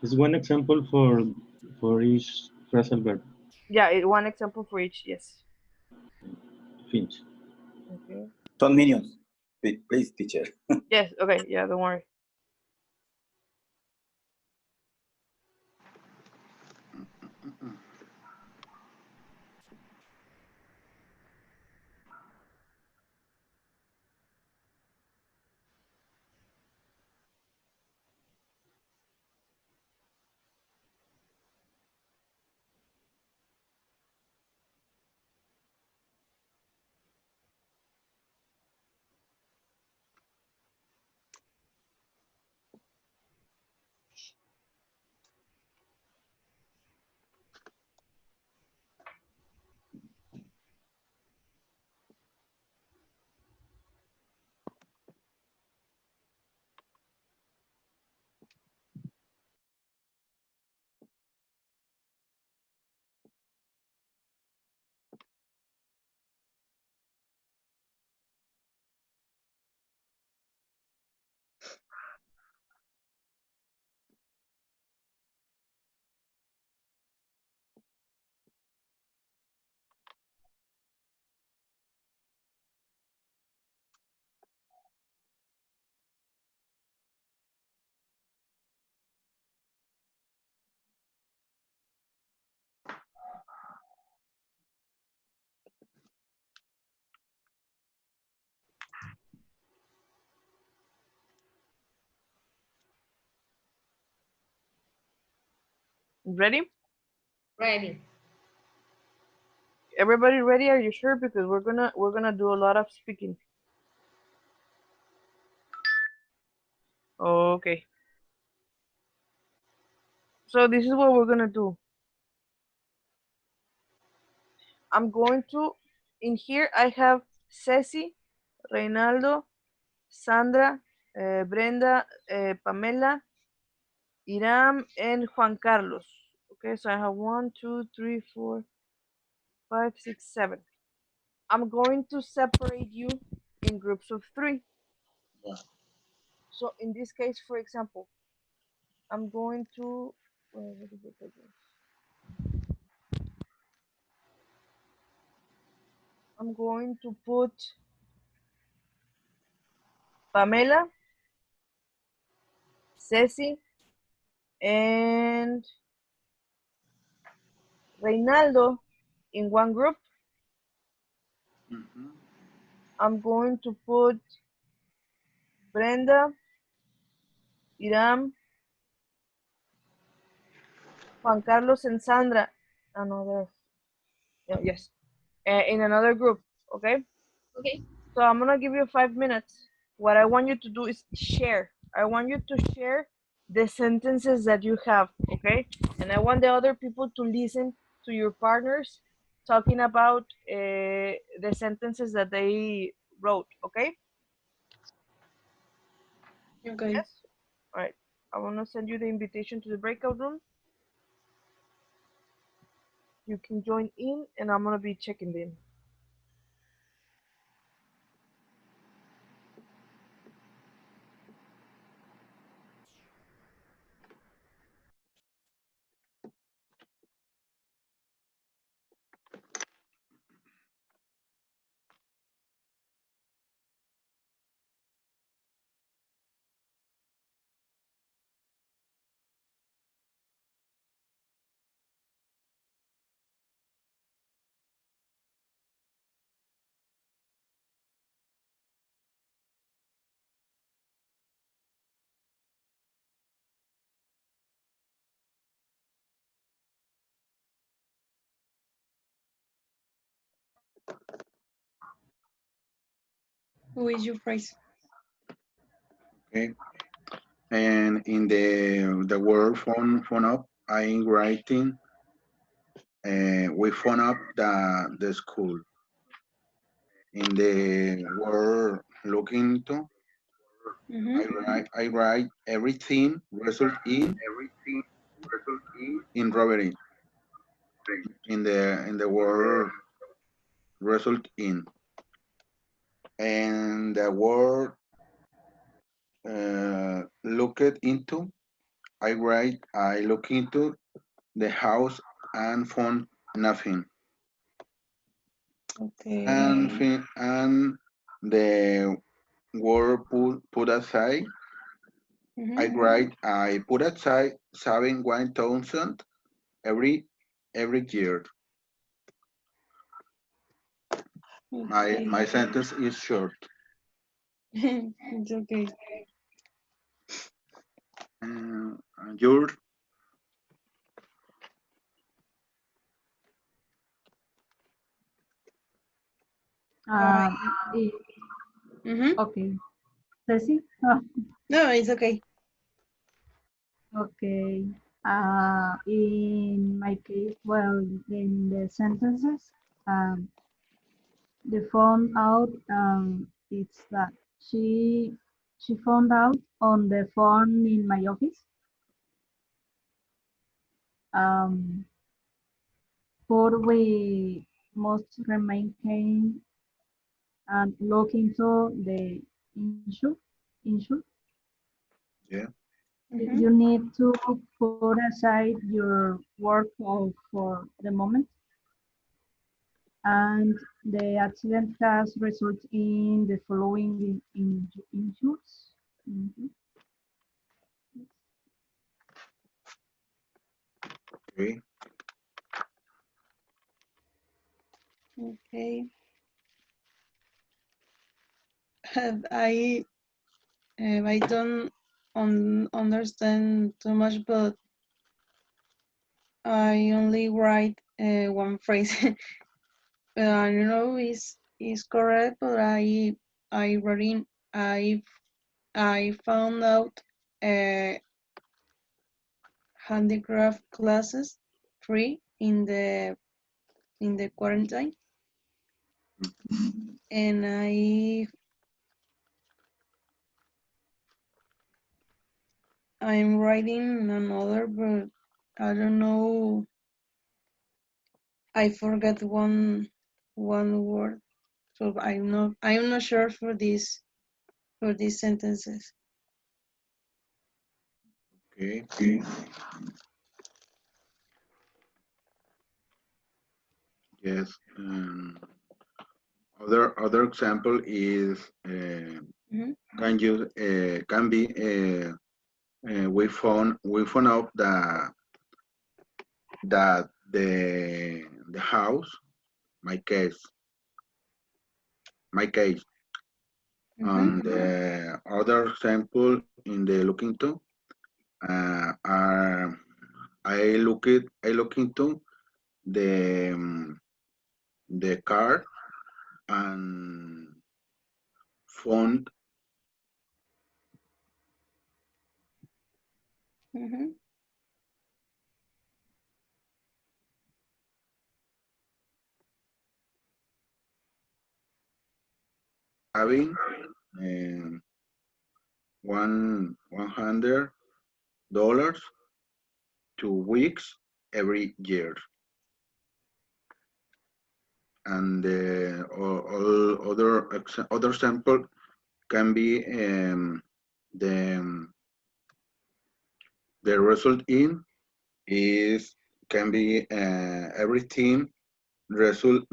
It's one example for each phrasal verb. Yeah, one example for each. Yes. Finish. Okay. Son minions. Please, teacher. Yes. Okay. Yeah. Don't worry. Ready? Ready. Everybody ready? Are you sure? Because we're gonna do a lot of speaking. Okay. So this is what we're gonna do. I'm going to, in here I have Ceci, Reinaldo, Sandra, Brenda, Pamela, Iram, and Juan Carlos. Okay, so I have 1, 2, 3, 4, 5, 6, 7. I'm going to separate you in groups of 3. Yeah. So in this case, for example, I'm going to, where did I put this? I'm going to put Pamela, Ceci, and Reinaldo in one group. Mhm. I'm going to put Brenda, Iram, Juan Carlos, and Sandra. Another, yes, in another group. Okay. Okay. So I'm gonna give you 5 minutes. What I want you to do is share. I want you to share the sentences that you have. Okay. And I want the other people to listen to your partners talking about the sentences that they wrote. Okay. Okay. Yes. All right. I want to send you the invitation to the breakout room. You can join in, and I'm gonna be checking them. Who is your phrase? Okay. And in the word phone up, I'm writing. We phone up the school. In the word looking into, I write everything result in robbery. In the word result in, and the word looked into, I write, I look into the house and found nothing. Okay. And the word put aside, I Mhm. write, I put aside 7,000 every year. Okay. My sentence is short. It's okay. Your I, Eh, mhm. okay. Ceci? No, it's okay. Okay. In my case, well, in the sentences, they found out it's that she she found out on the phone in my office. Um, for we must remain calm and look into the issue. yeah. Mhm. You need to put aside your work for the moment, and the accident has resulted in the following injuries. Mhm. Okay. Okay. I I don't understand too much, but I only write one phrase. I don't know is correct, but I wrote in I found out handicraft classes free in the quarantine, and I'm writing another, but I don't know. I forgot one word, so I'm not sure for these sentences. Okay. Yes. Other example is Mhm. can be we found out that the house my case Mhm. and the other example in the looking to are I look into the car and found Mhm. having um, $100 2 weeks every year, and all other sample can be the the result in is can be everything result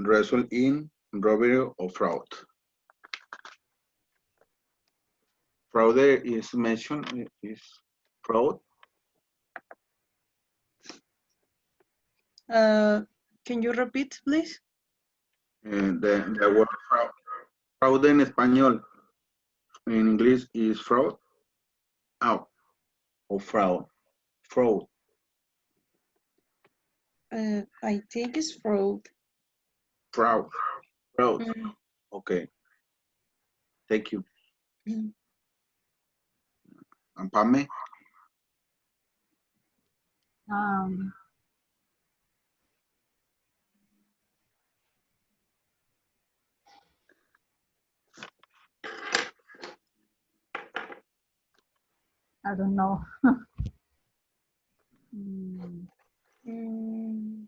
in robbery or fraud. Fraud is mentioned is fraud. Can you repeat, please? The word fraud en español in English is fraud. Oh, or fraud. I think it's fraud. Fraud. Fraud. Mhm. Okay. Thank you. Mhm. And Pame. Um, I don't know. Mm, Mm,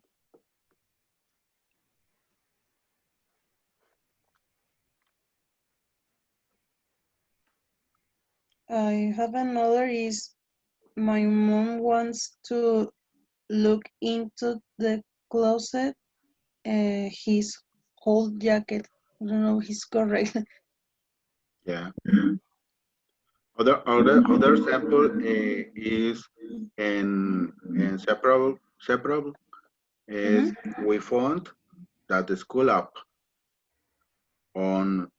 I have another is my mom wants to look into the closet, his whole jacket. I don't know if he's correct. Yeah. Other sample is separable is we found that the school app on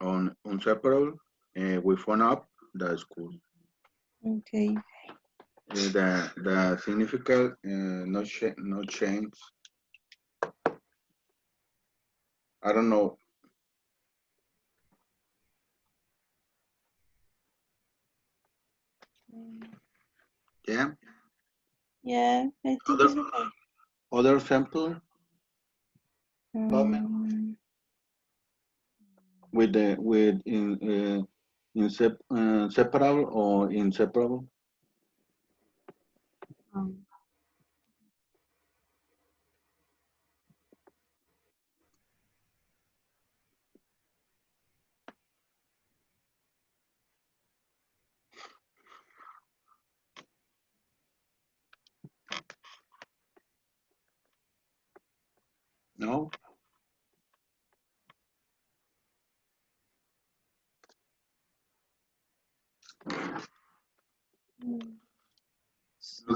separable we found up the school. Okay. The significant no change. I don't know. Yeah. Yeah, I think Other it's okay. other sample with separable or inseparable. Um, No.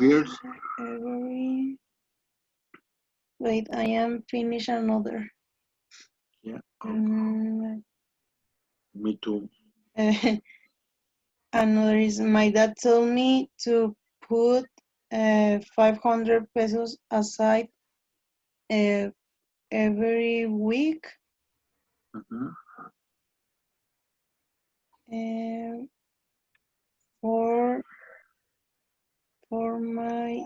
Years. Wait, I am finish another. Yeah. Mm, Me too. another is my dad told me to put 500 pesos aside every week for my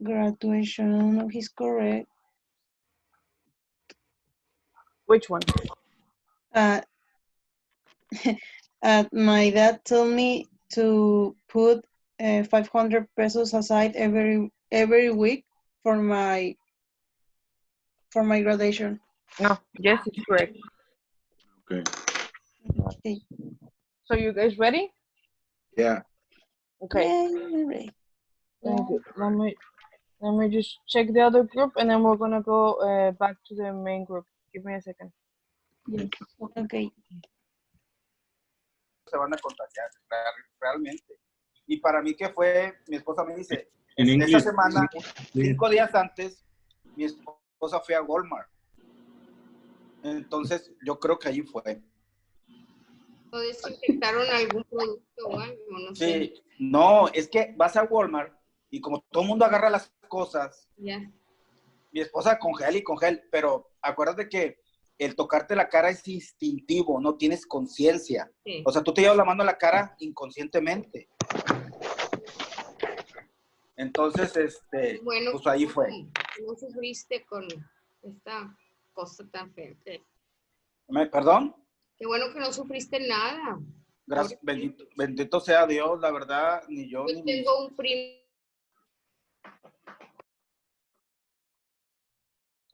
graduation. I don't know if he's correct. Which one? My dad told me to put 500 pesos aside every week for my graduation. No, yes, it's correct. Okay. Okay. So you guys ready? Yeah. Okay. Yeah, I'm ready. Thank you. Let me just check the other group and then we're gonna go back to the main group. Give me a second. yes. Okay. Se van a contagiar, realmente. Y para mí que fue, mi esposa me dice, In esa English, semana, please. 5 días antes, mi esposa fue a Walmart. Entonces, yo creo que allí fue. ¿O desinfectaron algún producto o algo? No sé. Sí, no, es que vas a Walmart y como todo el mundo agarra las cosas, Ya. mi esposa con gel, pero acuérdate que el tocarte la cara es instintivo, no tienes conciencia. Sí. O sea, tú te llevas la mano a la cara inconscientemente. Entonces, Bueno, pues ahí fue. no sufriste con esta cosa tan fea. ¿Perdón? Qué bueno que no sufriste nada. Gracias, bendito sea Dios, la verdad, ni yo Yo ni tengo un primo.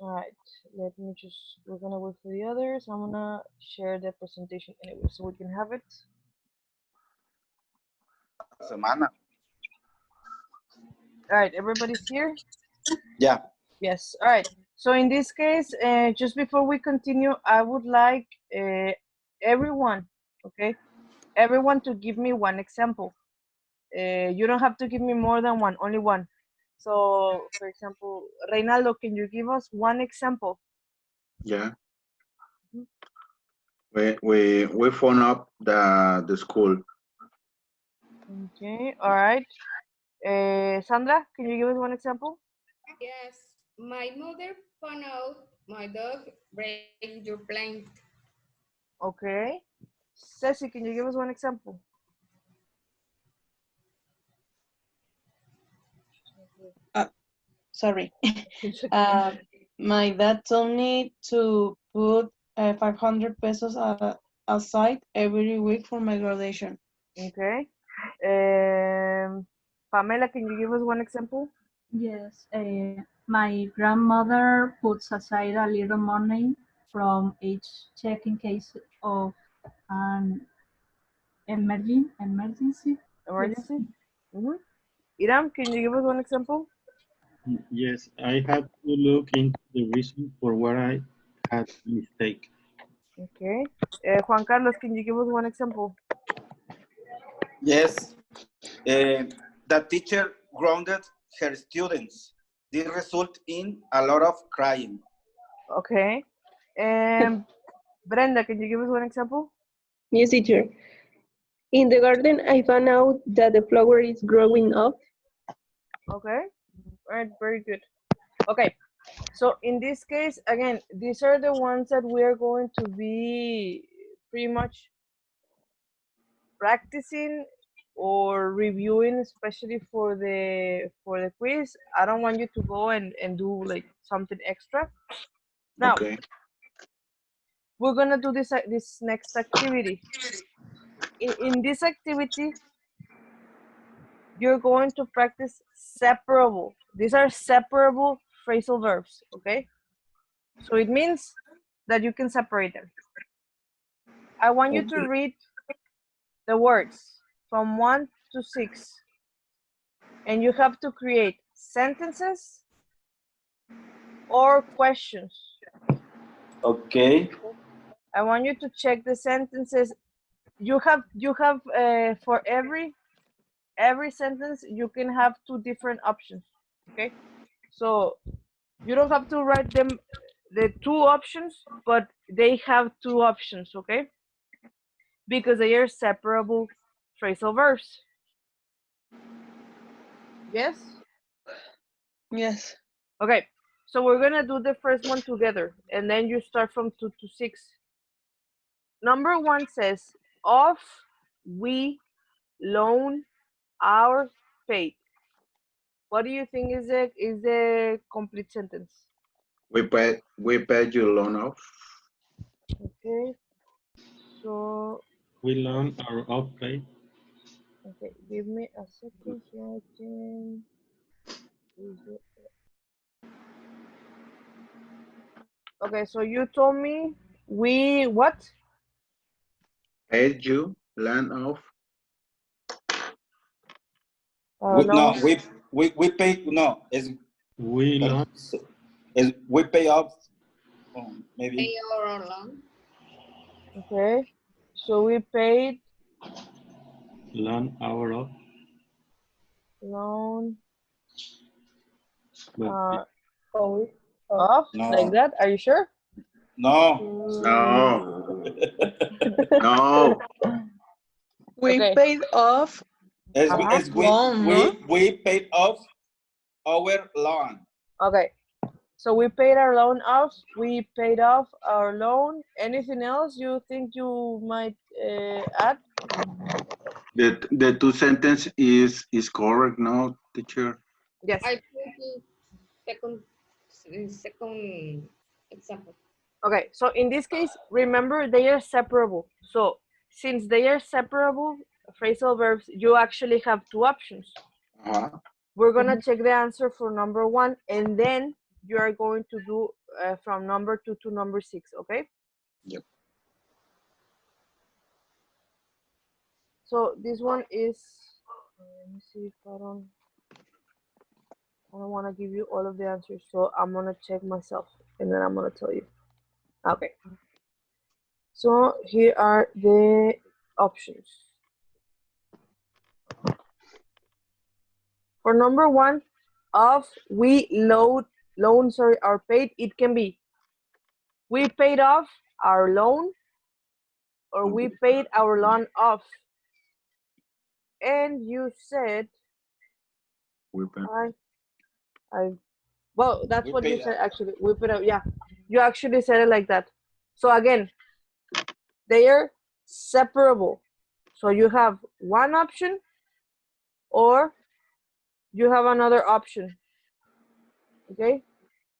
All right, we're gonna wait for the others. I'm gonna share the presentation anyway so we can have it. semana. All right, everybody's here? Ya. Yes, all right. So in this case, just before we continue, I would like everyone, okay? Everyone to give me one example. You don't have to give me more than one, only one. So, for example, Reynaldo, can you give us one example? Yeah. We phone up the school. Okay, all right. Sandra, can you give us one example? Yes, my mother found out my dog break your plant. Okay. Ceci, can you give us one example? Sorry. My dad told me to put 500 pesos aside every week for my graduation. Okay. Pamela, can you give us one example? Yes, my grandmother puts aside a little money from each check in case of an emergency. Emergency? Yes. Mm-hmm. Iram, can you give us one example? Yes, I had to look into the reason for where I had a mistake. Okay. Juan Carlos, can you give us one example? Yes. The teacher grounded her students. This result in a lot of crying. Okay. Brenda, can you give us one example? Yes, teacher. In the garden, I found out that the flower is growing up. Okay. All right, very good. Okay. So in this case, again, these are the ones that we are going to be pretty much practicing or reviewing, especially for the quiz. I don't want you to go and do like something extra. Now, Okay. we're gonna do this next activity. In this activity, you're going to practice separable. These are separable phrasal verbs, okay? So it means that you can separate them. I want you to read the words from 1 to 6, and you have to create sentences or questions. Okay. I want you to check the sentences. You have for every sentence you can have 2 different options. Okay, so you don't have to write them the 2 options, but they have 2 options. Okay, because they are separable phrasal verbs. Yes. Yes. Okay, so we're gonna do the first one together, and then you start from 2 to 6. Number 1 says, of, we, loan, our, paid. What do you think is the complete sentence? We paid your loan off. Okay, so We loan our off-pay. okay, give me a second so I can. Okay, so you told me we what? Paid you loan off. No, No. we pay, no, We loan we pay off, Pay maybe. our loan. Okay, so we paid loan our off. loan But off No. like that. Are you sure? No. No. No. We Okay. paid off loan, no? We paid off our loan. Okay, so we paid our loan off. We paid off our loan. Anything else you think you might add? The 2 sentence is correct, no, teacher? Yes. I put second example. Okay, so in this case, remember they are separable. So since they are separable phrasal verbs, you actually have 2 options. We're gonna check the answer for number 1, and then you are going to do from number 2 to number 6. Okay. Yep. So this one is. Let me see if I don't want to give you all of the answers, so I'm gonna check myself, and then I'm gonna tell you. Okay. So here are the options. For number 1, of, we, loan, are paid, it can be we paid off our loan or we paid our loan off. And you said, well, that's what you said actually. We put out, yeah, you actually said it like that. So again, they are separable. So you have one option or you have another option. Okay,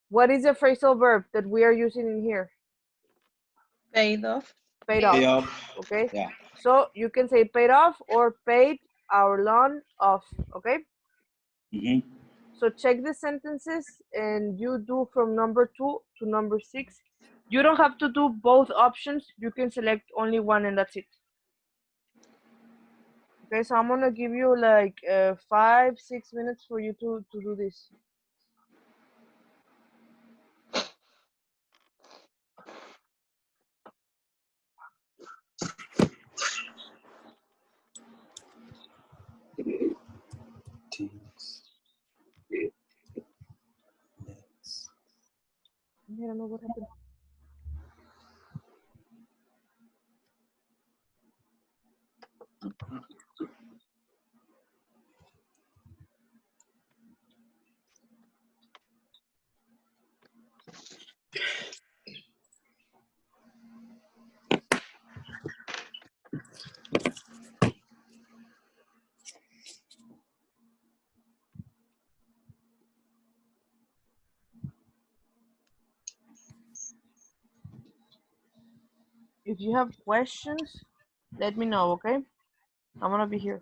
what is the phrasal verb that we are using in here? Paid off. Paid off. Okay, yeah. So you can say paid off or paid our loan off. Okay. Mm-hmm. So check the sentences and you do from number 2 to number 6. You don't have to do both options. You can select only one and that's it. Okay, so I'm gonna give you like 5-6 minutes for you to do this. I don't know what happened. If you have questions, let me know, okay? I'm gonna be here.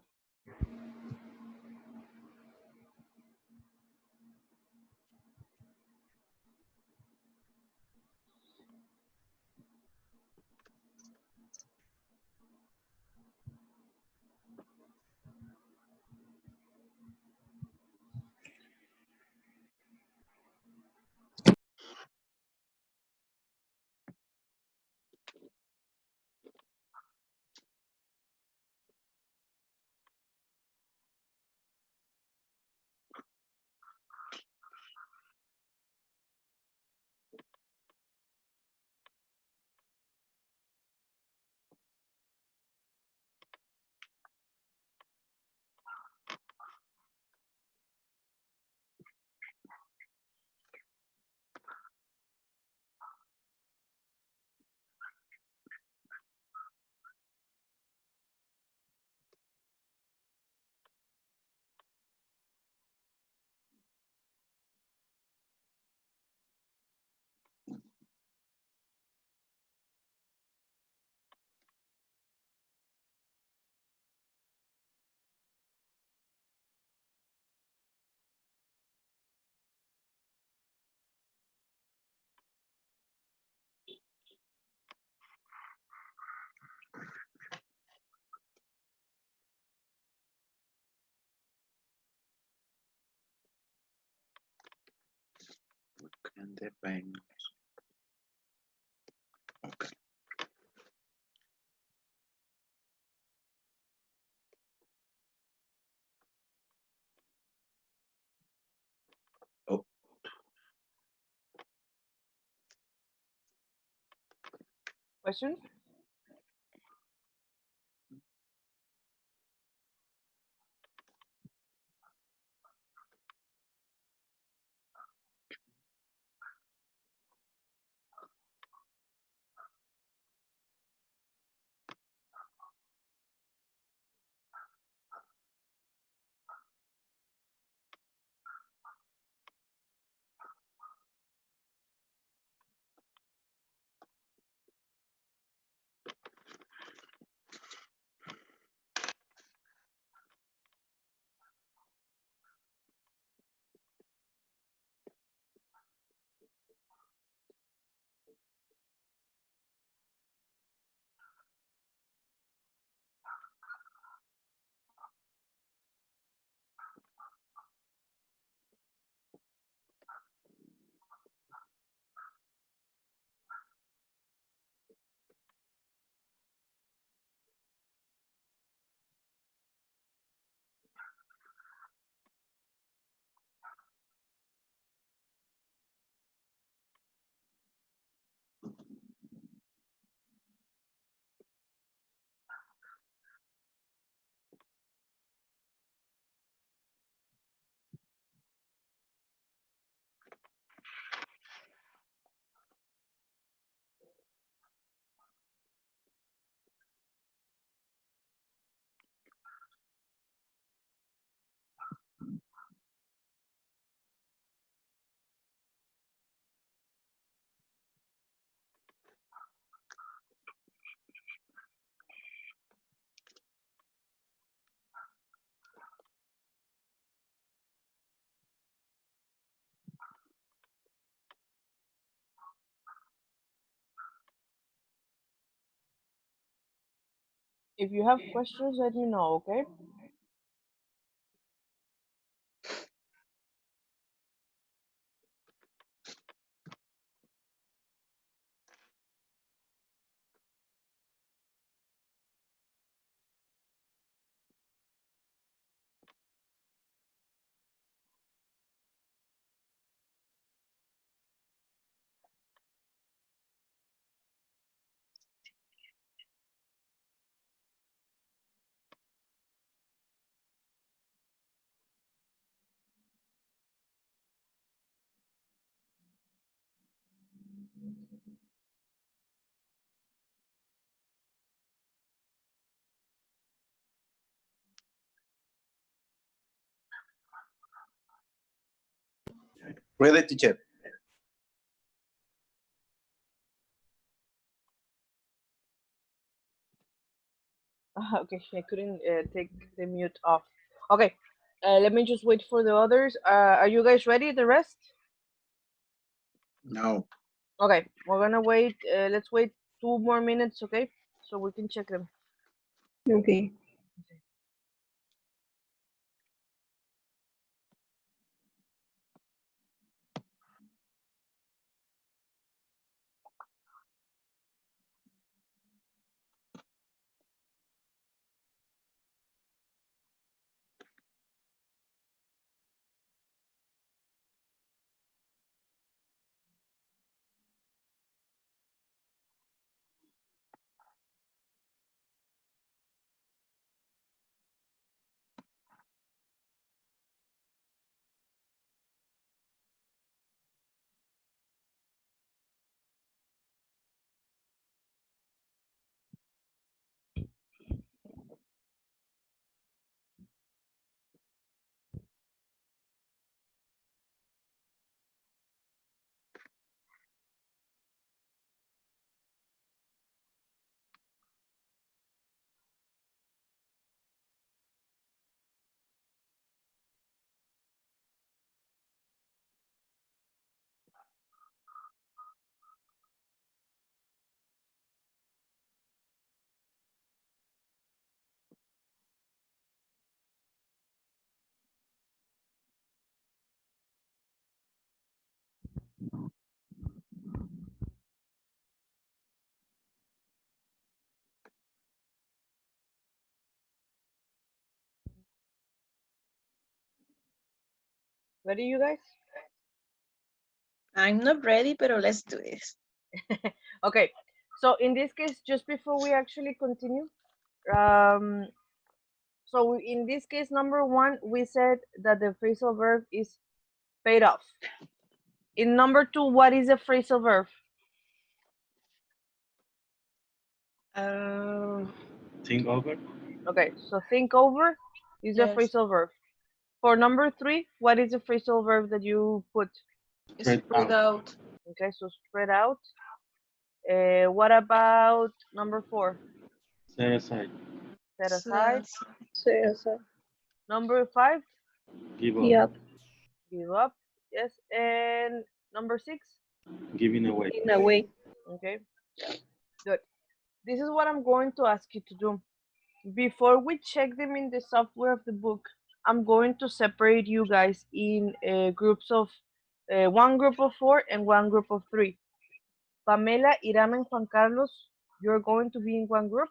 Can depend. Okay. Oh, Questions? If you have questions, let me know, okay? Ready, teacher. Okay, I couldn't take the mute off. Okay, let me just wait for the others. Are you guys ready, the rest? No. Okay, we're gonna wait. Let's wait 2 more minutes, okay? So we can check them. Okay. Ready, you guys? I'm not ready, pero let's do this. Okay, so in this case, just before we actually continue, um, so in this case, number one, we said that the phrasal verb is paid off. In number two, what is a phrasal verb? Think over. Okay, so think over is a Yes. phrasal verb. For number three, what is the phrasal verb that you put? Spread out. Okay, so spread out. What about number four? Set aside. Set aside. Set aside. Number five, Give up. Yep. give up. Yes, and number six. Giving away. In a way. Okay, good. This is what I'm going to ask you to do. Before we check them in the software of the book, I'm going to separate you guys in groups of one group of four and one group of three. Pamela, Iram, and Juan Carlos, you're going to be in one group.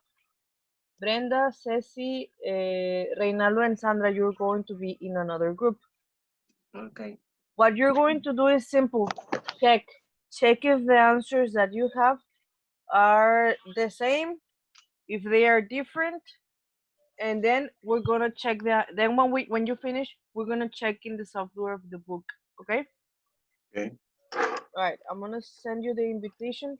Brenda, Ceci, Reynaldo, and Sandra, you're going to be in another group. Okay. What you're going to do is simple. Check if the answers that you have are the same, if they are different, and then we're gonna check that. Then when you finish, we're gonna check in the software of the book. Okay. Okay. All right. I'm gonna send you the invitation.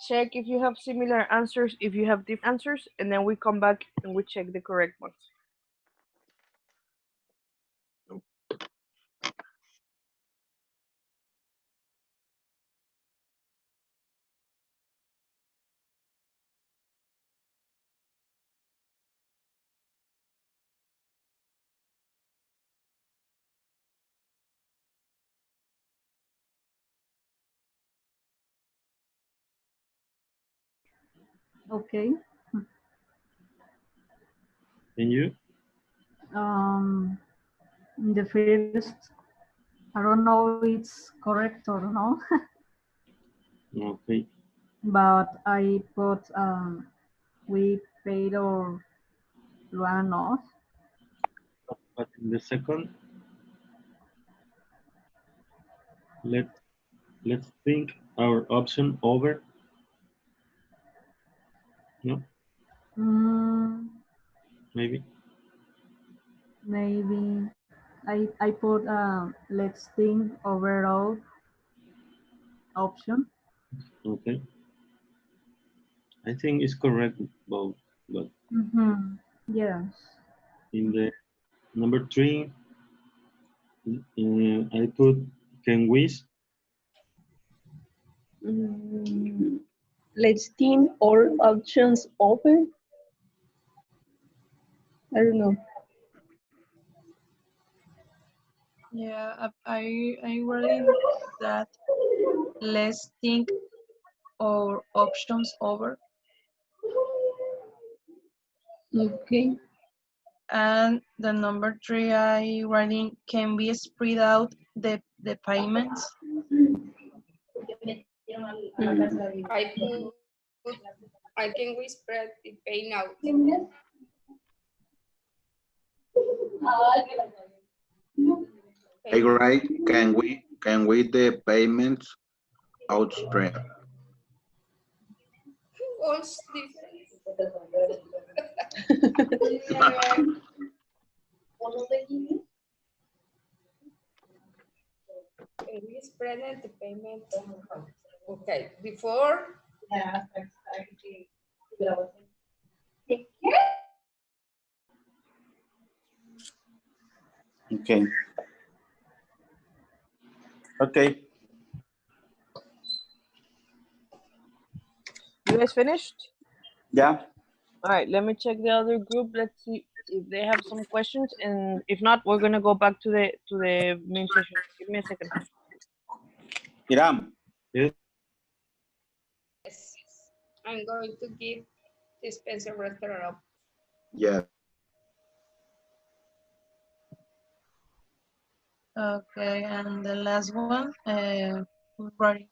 Check if you have similar answers, if you have different answers, and then we come back and we check the correct ones. Okay. And you? The first, I don't know if it's correct or no, Okay. but I put we paid our loan off. But in the second, let's think our option over. No, Mm, maybe. maybe I put let's think overall option. Okay. I think it's correct both, but Yes. in the number 3, I put can we. Let's think all options open. I don't know. Yeah, I really that let's think our options over. Okay. And the number 3, I writing can be spread out the payments. I can we spread the pain out. I write, can we the payments outspread? All different. Can we spread out the payment? Okay, before. Okay. Okay. You guys finished? Yeah. All right, let me check the other group. Let's see if they have some questions, and if not, we're gonna go back to the main session. Give me a second. Iram. Yes. Yes, I'm going to give the Spencer restaurant up. Yeah. Okay, and the last one, writing.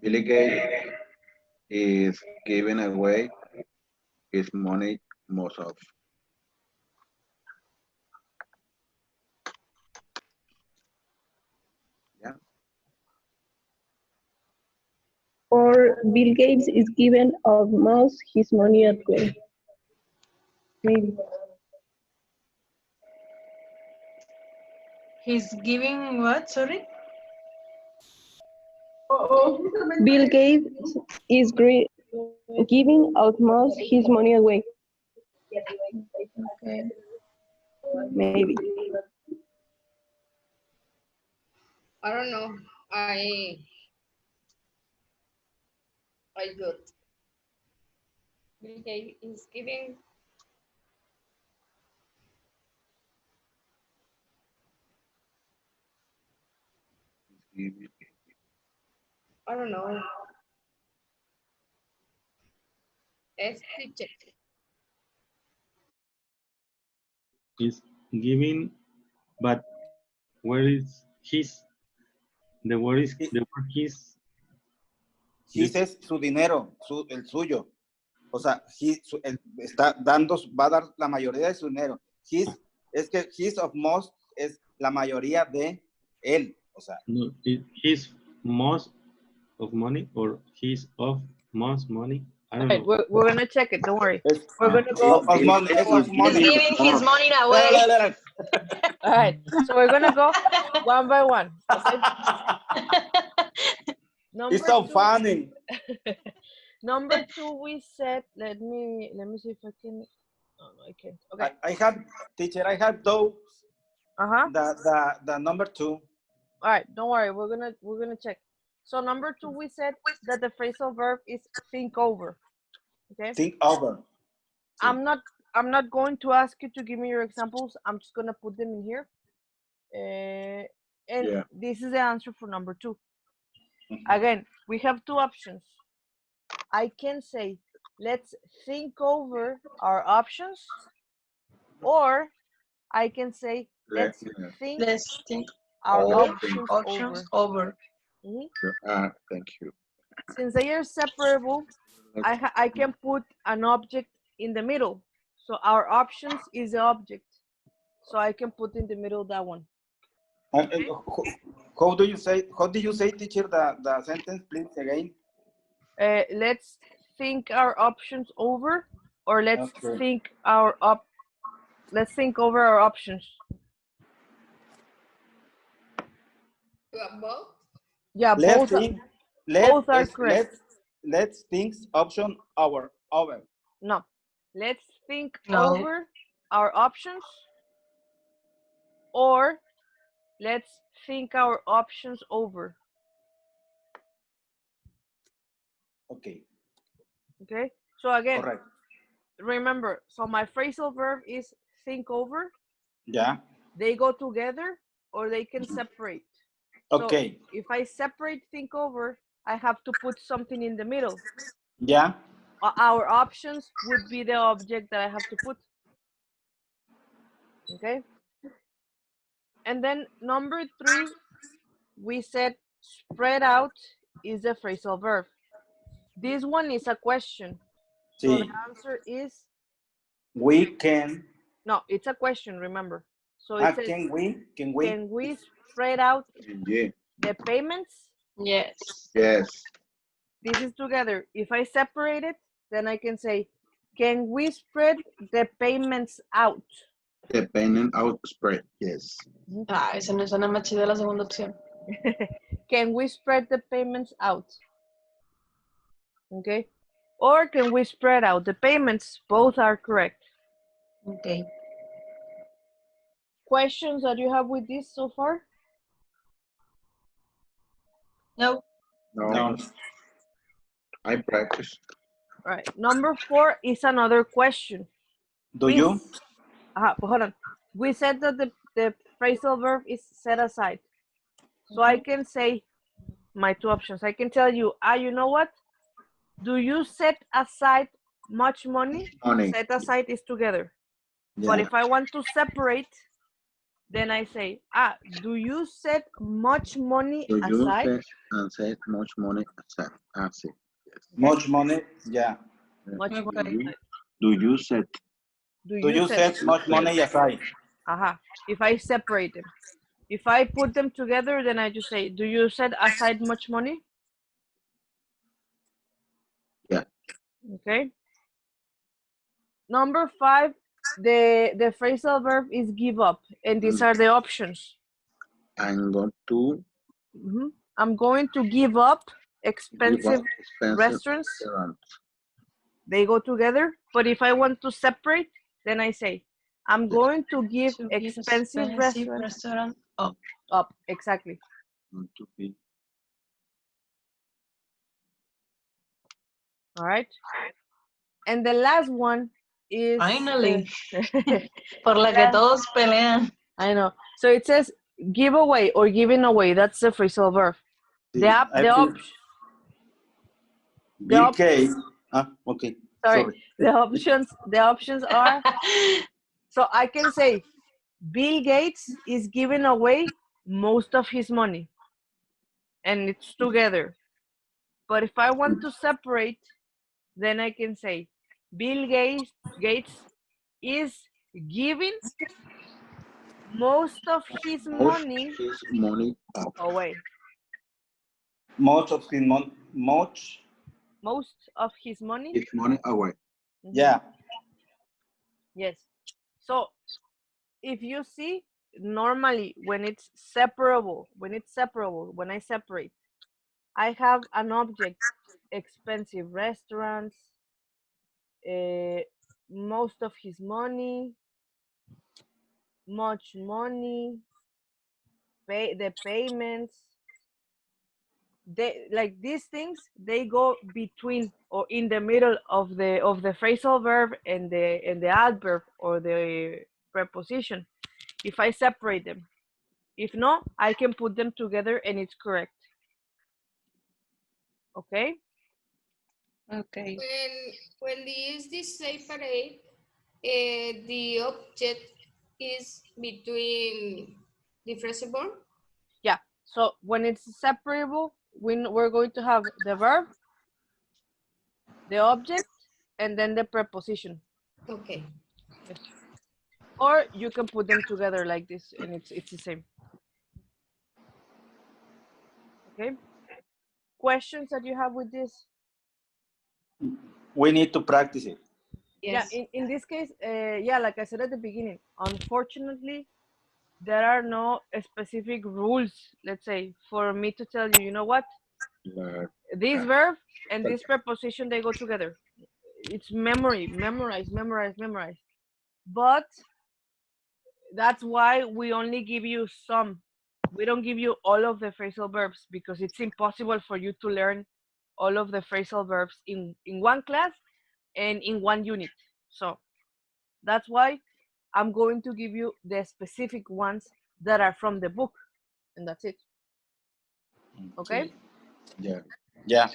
Billy Gates is giving away his money most of. Yeah. Or Bill Gates is giving almost his money away. Maybe. He's giving what, sorry? Bill Gates is giving almost his money away. Okay. Maybe. I don't know. I got. Bill Gates is giving. I don't know. Let's check. Is giving, but where is his? The word is the word his. His es su dinero, el suyo. O sea, él está dando, va a dar la mayoría de su dinero. His, es que his of most es la mayoría de él. O sea. No, his most of money or his of most money. I don't know. We're gonna check it. Don't worry. We're gonna go. Of money, He's giving his money away. All right. So we're gonna go one by one. Okay? It's so funny. Number 2, we said. Let me see if I can. Oh, no, I can't. Okay. I have, teacher, I have those. The number 2. All right. Don't worry. We're gonna check. So number 2, we said that the phrasal verb is think over. Okay. Think over. I'm not going to ask you to give me your examples. I'm just gonna put them in here. And Yeah. this is the answer for number 2. Again, we have 2 options. I can say, let's think over our options, or I can say, let's think Let's think our all options options over. over. Thank you. Since they are separable, I can put an object in the middle. So our options is the object. So I can put in the middle that one. How do you say, teacher, the sentence, please, again? Let's think our options over, or let's Okay. think over our options. Both? Yeah, Let's both. think. Both are correct. Let's think option over. No, let's think No. over our options, or let's think our options over. Okay. Okay. So again, Correct. remember. So my phrasal verb is think over. Yeah. They go together, or they can separate. Okay. So if I separate think over, I have to put something in the middle. Yeah. Our options would be the object that I have to put. Okay. And then number 3, we said spread out is the phrasal verb. This one is a question. So Sí. the answer is, We can. no, it's a question, remember. So it says, Can we spread out Yeah. the payments? Yes. Yes. This is together. If I separate it, then I can say, can we spread the payments out? The payment out spread. Yes. Ah, esa no suena más chida la segunda opción. Can we spread the payments out? Okay. Or can we spread out the payments? Both are correct. Okay. Questions that you have with this so far? No. No. I practice. All right. Number 4 is another question. Do you? Hold on. We said that the phrasal verb is set aside. So I can say my 2 options. I can tell you, you know what? Do you set aside much money? Money. Set aside is together. Yeah. But if I want to separate, then I say, do you set much money Do you aside? set much money aside? Yes. Much money. Yeah. Much money aside. Do you set? Do you set much money aside? If I separate them. If I put them together, then I just say, do you set aside much money? Yeah. Okay. Number 5, the phrasal verb is give up, and these are the options. I'm going to give up expensive restaurants. They go together. But if I want to separate, then I say, I'm going to give expensive restaurant up. Exactly. All right. And the last one is finally por la que todos pelean. I know. So it says give away or giving away. That's the phrasal verb. Okay. Sorry. The options are, so I can say Bill Gates is giving away most of his money, and it's together. But if I want to separate, then I can say Bill Gates is giving most of his money away. Most of his money. Most of his money. His money away. Yeah. Yes. So if you see, normally when it's separable, when I separate, I have an object, expensive restaurants, most of his money, much money, the payments. They, like these things, they go between or in the middle of the phrasal verb and the adverb or the preposition. If I separate them, If no, I can put them together and it's correct. Okay? Okay. When they use this separate, the object is between the phrasal verb. Yeah. So when it's separable, we're going to have the verb, the object, and then the preposition. Okay. Yes. Or you can put them together like this, and it's the same. Okay. Questions that you have with this? We need to practice it. Yes. Yeah. In this case, yeah, like I said at the beginning, unfortunately, there are no specific rules. Let's say for me to tell you, you know what? This verb and this preposition, they go together. It's memory, memorize. But that's why we only give you some. We don't give you all of the phrasal verbs because it's impossible for you to learn all of the phrasal verbs in one class and in one unit. So that's why I'm going to give you the specific ones that are from the book, and that's it. Okay? Yeah. Yeah.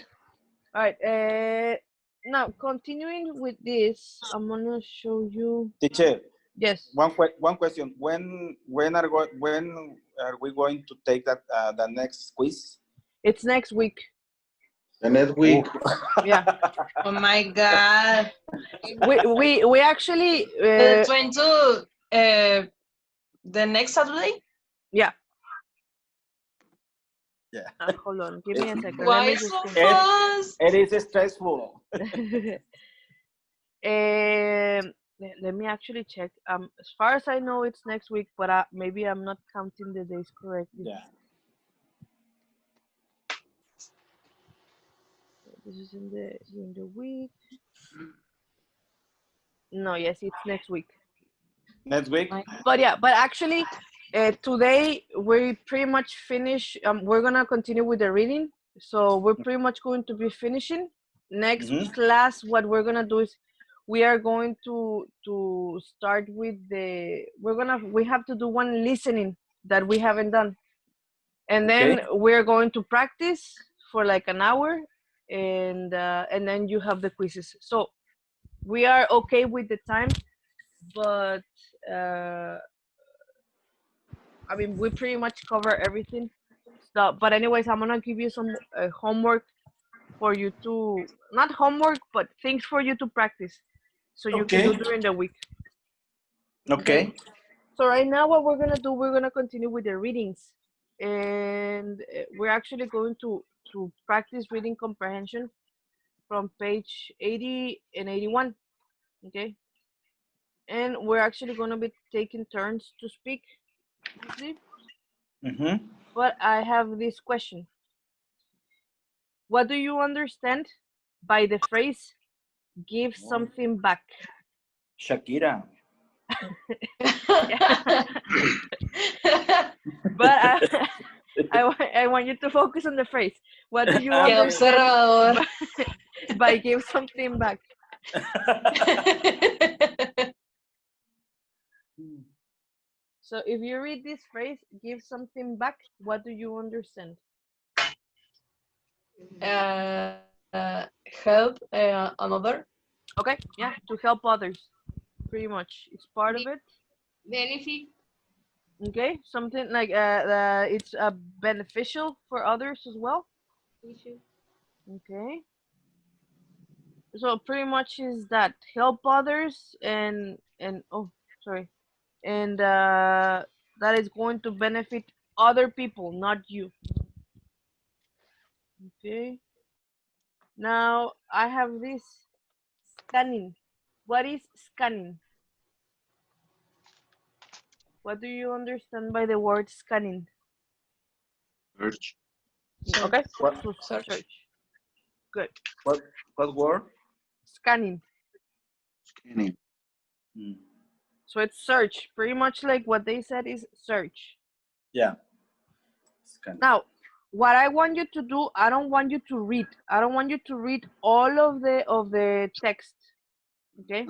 All right. Now, continuing with this, I'm gonna show you. Teacher, Yes, one question. When are we going to take that the next quiz? it's next week. The next week. Yeah, Oh my God. we actually The 22, the next Saturday? yeah. Yeah. Hold on, give me a second. Why Let me so just. fast? It is stressful. Let me actually check. As far as I know, it's next week, but maybe I'm not counting the days correctly. Yeah. This is in the week. No, yes, it's next week. Next week? But yeah, but actually, today we pretty much finish. We're gonna continue with the reading, so we're pretty much going to be finishing. Next class, what we're gonna do is we are going to start with we have to do one listening that we haven't done, and then we're going to practice for like an hour, and then you have the quizzes. So we are okay with the time, but I mean, we pretty much cover everything. So, but anyways, I'm gonna give you some homework for you to, not homework, but things for you to practice, so you can do during the week. Okay. So right now, what we're gonna do, we're gonna continue with the readings, and we're actually going to practice reading comprehension from page 80 and 81. Okay. And we're actually gonna be taking turns to speak. See? But I have this question. What do you understand by the phrase give something back? Shakira. But I want you to focus on the phrase. What do you understand by give something back? So if you read this phrase, give something back, what do you understand? Help another. Okay, yeah, to help others, pretty much. It's part of it. Benefit. Okay, something like it's beneficial for others as well. Okay. So pretty much is that help others and oh sorry, and that is going to benefit other people, not you. Okay. Now I have this scanning. What is scanning? What do you understand by the word scanning? Search. Okay. Search. Good. What word? Scanning. Scanning. So it's search. Pretty much like what they said is search. Yeah. Scanning. Now, what I want you to do, I don't want you to read. I don't want you to read all of the text. Okay?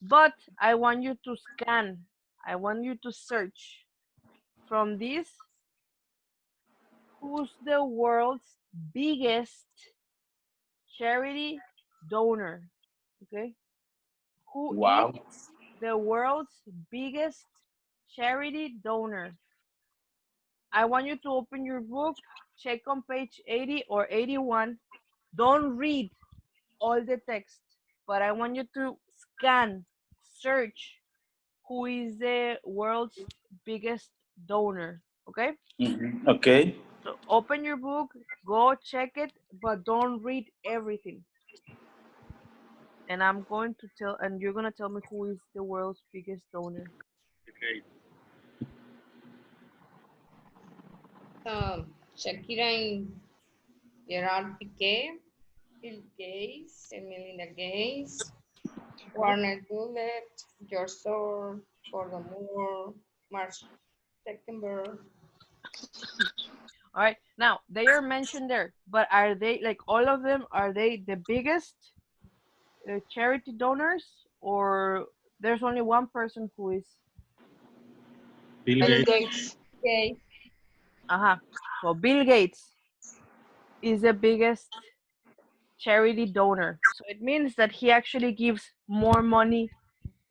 But I want you to scan. I want you to search. from this, who's the world's biggest charity donor? Okay. Who Wow. is the world's biggest charity donor? I want you to open your book, check on page 80 or 81. Don't read all the text, but I want you to scan, search who is the world's biggest donor. Okay? Okay. So open your book, go check it, but don't read everything. And I'm going to tell, and you're going to tell me who is the world's biggest donor. Okay. Shakira and Gerard Piqué, Bill Gates and Melinda Gates, Warner Bullet, George Soros, Gordon Moore, Mark Zuckerberg. All right. Now, they are mentioned there, but are they, like all of them, are they the biggest charity donors, or there's only one person who is? Bill Bill Gates. Gates. Okay. So Bill Gates is the biggest charity donor. So it means that he actually gives more money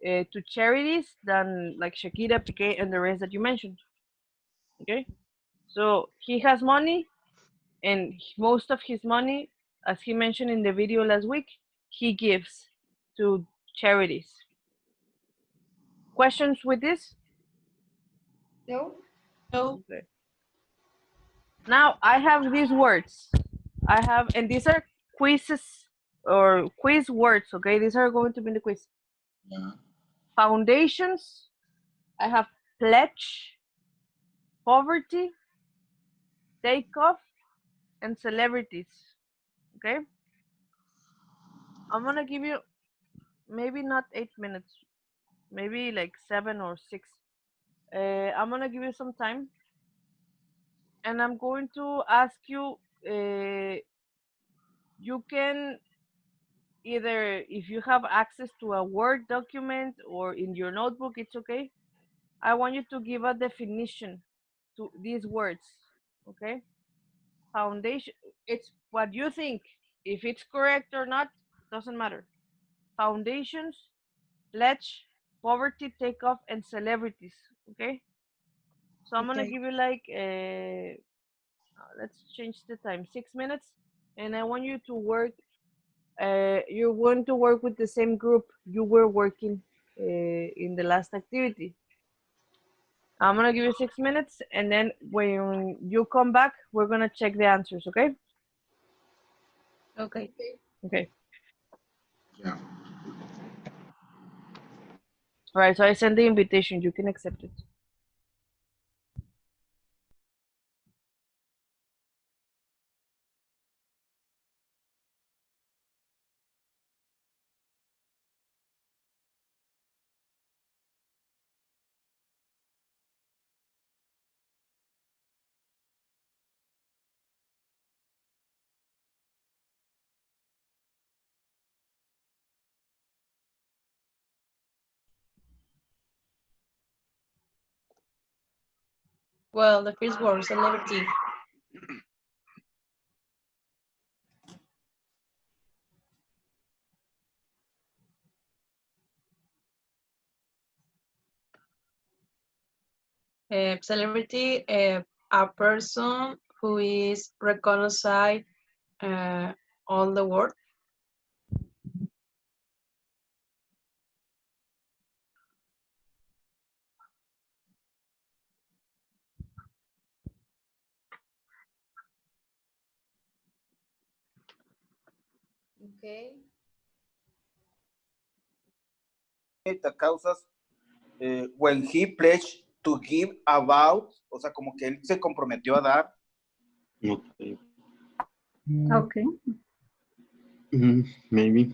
to charities than like Shakira, Piqué, and the rest that you mentioned. Okay. So he has money, and most of his money, as he mentioned in the video last week, he gives to charities. Questions with this? No? No. Okay. Now I have these words. I have, and these are quizzes or quiz words. Okay, these are going to be in the quiz. Yeah. Foundations. I have pledge, poverty, takeoff, and celebrities. Okay. I'm gonna give you maybe not 8 minutes, maybe like 7 or 6. I'm gonna give you some time, and I'm going to ask you. You can either, if you have access to a Word document or in your notebook, it's okay. I want you to give a definition to these words. Okay. Foundation. It's what you think. If it's correct or not, doesn't matter. Foundations, pledge, poverty takeoff, and celebrities. Okay. So I'm gonna Okay. give you like let's change the time, 6 minutes, and I want you to work. You're going to work with the same group you were working in the last activity. I'm gonna give you 6 minutes, and then when you come back, we're gonna check the answers. Okay? Okay. Okay. Yeah. All right. So I send the invitation. You can accept it. Well, the first word, celebrity. Celebrity, a person who is recognized all the world. Okay. The causas when he pledged to give about, o sea, como que él se comprometió a dar. Okay. Okay. Maybe.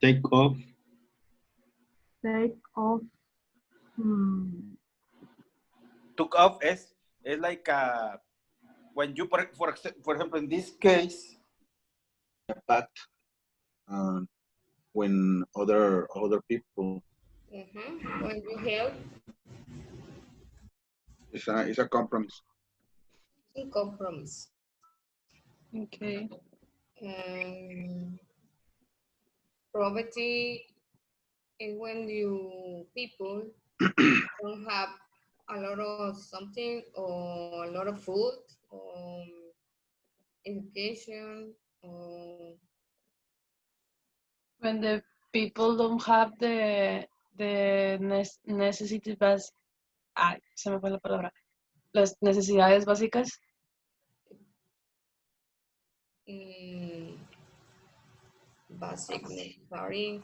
Take off. Take off. Took off is like when you, for example, in this case, But when other people. When you help. It's a compromise. In compromise. Okay. Poverty is when people don't have a lot of something or a lot of food or education or When the people don't have the necessities se me fue la palabra. Las necesidades básicas. Basic necessary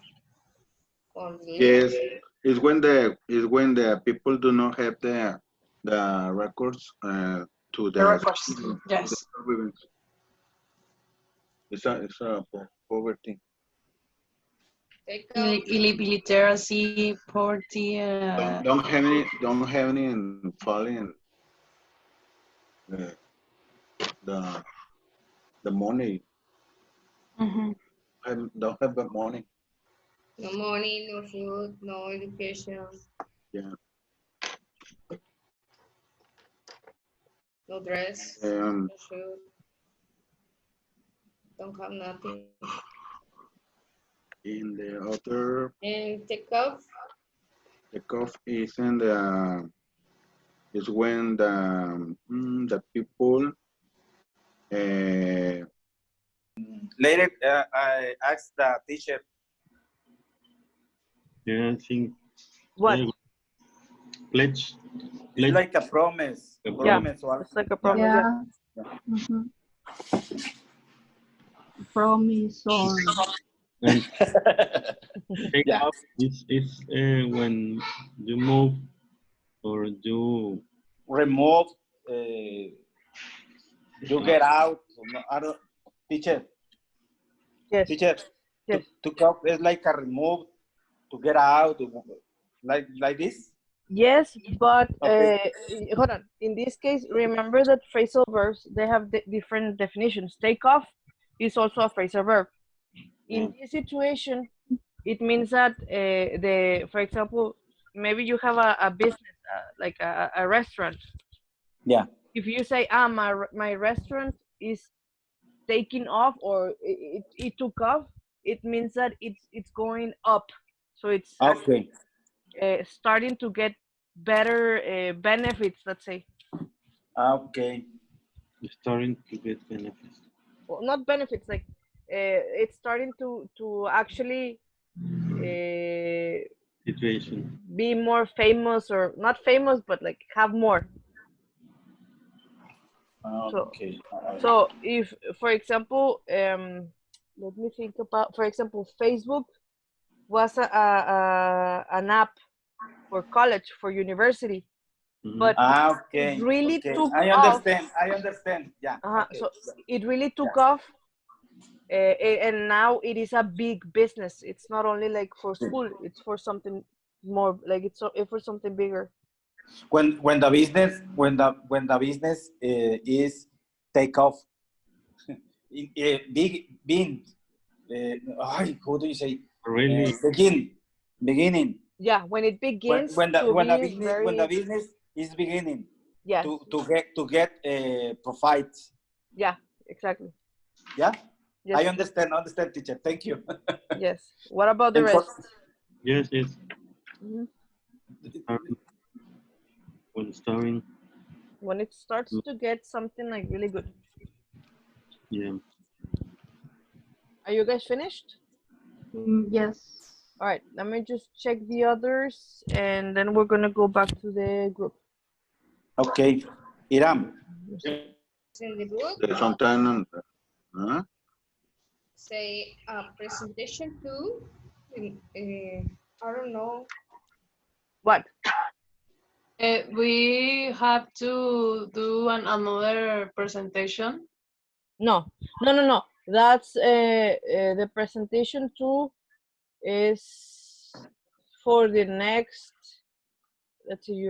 for Yes, living. it's when the people do not have the records to The the records. to Yes. the surveillance. It's a poverty. Take out Illiteracy, poverty. Don't have any in falling the the money. Mhm. Don't have the money. no money, no food, no education, Yeah. no dress, Um, no shoes, don't have nothing. in the other, And take off the cough is in the is when the people Later, I asked the teacher, Yeah, I think What? pledge. it's like a promise. A Promise or It's like a promise. Yeah. yeah. Mhm. Promise or And take Yeah. off is when you move or you Remove, you get out. No, I don't, teacher, Yes. teacher, Yes. to cough is like a remove, to get out, like this. Yes, but Okay. hold on. In this case, remember that phrasal verbs, they have different definitions. Take off is also a phrasal verb. In this situation, it means that for example, maybe you have a business, like a restaurant. Yeah. If you say, my restaurant is taking off or it took off, it means that it's going up. So it's Okay. starting to get better benefits, let's say. Okay. starting to get benefits. Well, not benefits, like it's starting to actually Situation. be more famous, or not famous, but like have more. Okay. So if, for example, let me think about, for example, Facebook was an app for college, for university, but Okay. it really Okay. took I off. understand. Yeah. Okay. So it really took off, and now it is a big business. It's not only like for school; it's for something more, like it's for something bigger. When the business is take off, being how do you say, Really? beginning. Yeah, when it begins When to the be business very, is beginning. yes, To get profits. yeah, exactly. Yeah. Yes. I understand, teacher. Thank you. Yes. What about the And for- rest? Yes, yes. Mhm. Starting. When it starts to get something like really good. Yeah. Are you guys finished? yes. All right, let me just check the others, and then we're gonna go back to the group. Okay. Iram. in the book. sometimes Say presentation too. I don't know. What? We have to do another presentation. No. That's the presentation two is for the next. Let's see,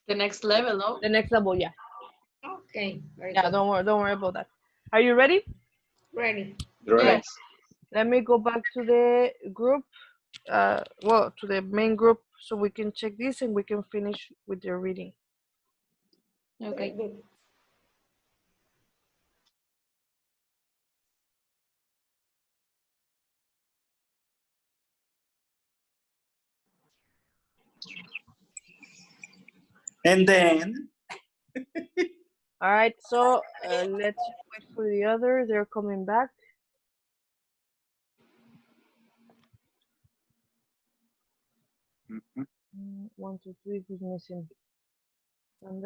The next level, no? the next level. Yeah. Okay. Very Yeah. good. Don't worry about that. Are you ready? Ready. Yes. Let me go back to the group. Well, to the main group, so we can check this and we can finish with the reading. Okay. Good. And then, All right, so let's wait for the other. They're coming back. Mhm. 1, 2, 3. Who's missing?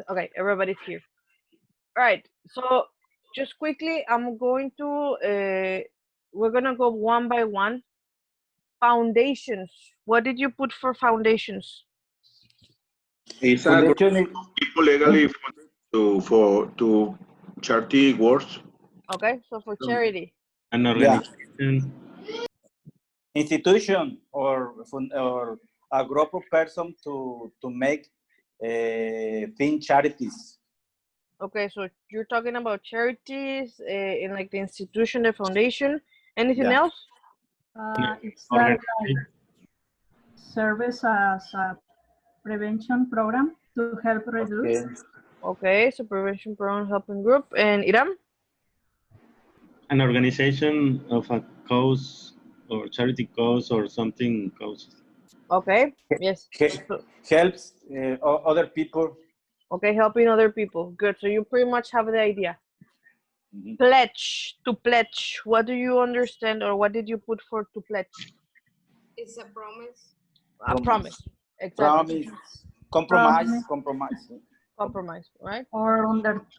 Okay, everybody's here. All right, so just quickly, I'm going to. We're gonna go one by one. Foundations. What did you put for foundations? It's a group foundation of people legally funded to charity works. Okay, so for charity. An yeah, organization. institution or a group of person to make thing charities. Okay, so you're talking about charities in like the institution, the foundation. Anything Yeah. else? It's that like Organization. serves as a prevention program to help reduce. Okay. Okay, so prevention program helping group. And Iram? An organization of a cause or charity cause or something causes. Okay, yes. He- So, helps other people. okay, helping other people. Good. So you pretty much have the idea. Mhm. Pledge, to pledge. What do you understand or what did you put for to pledge? It's a promise. A promise. Exactly. Promise, compromise, Promise. compromise. Compromise, right? Or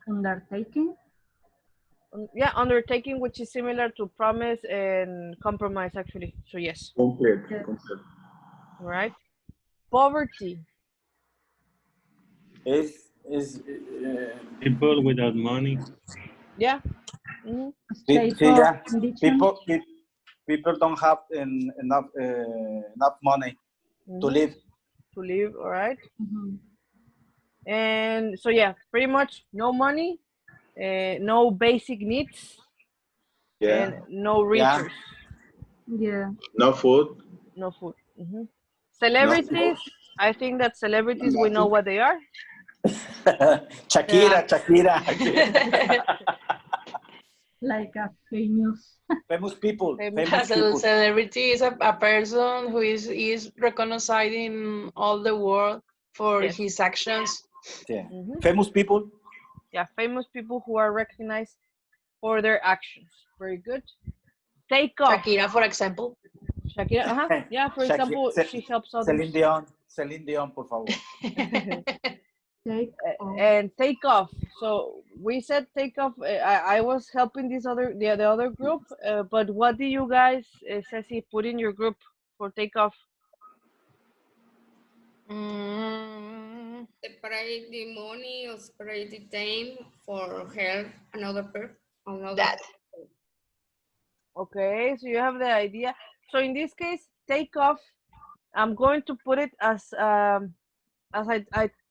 undertaking. Yeah, undertaking, which is similar to promise and compromise, actually. So yes, Complete. Yes. right? Poverty. Is People without money. Yeah. Mhm. State see, of yeah, condition. people don't have enough money to Mhm. live. To live, all right. Mhm. And so yeah, pretty much no money, no basic needs, Yeah. and no Yeah. resource, Yeah. No food. no food. No Celebrities. clothes. I think that celebrities we know Nothing. what they are. Shakira, Shakira. Like a famous. Famous people. Famous Famous So people. celebrity is a person who is recognized in all the world for Yes. his actions. Yeah. Mhm. Famous people. Yeah, famous people who are recognized for their actions. Very good. Take off. Shakira, for example. Shakira. Yeah, for example, she helps others. Celine Dion, por favor. Take off. And take off. So we said take off. I was helping the other group, but what do you guys, Ceci, put in your group for take off? Mm, Separate the money or separate the time for help another person. that. Okay, so you have the idea. So in this case, take off. I'm going to put it as I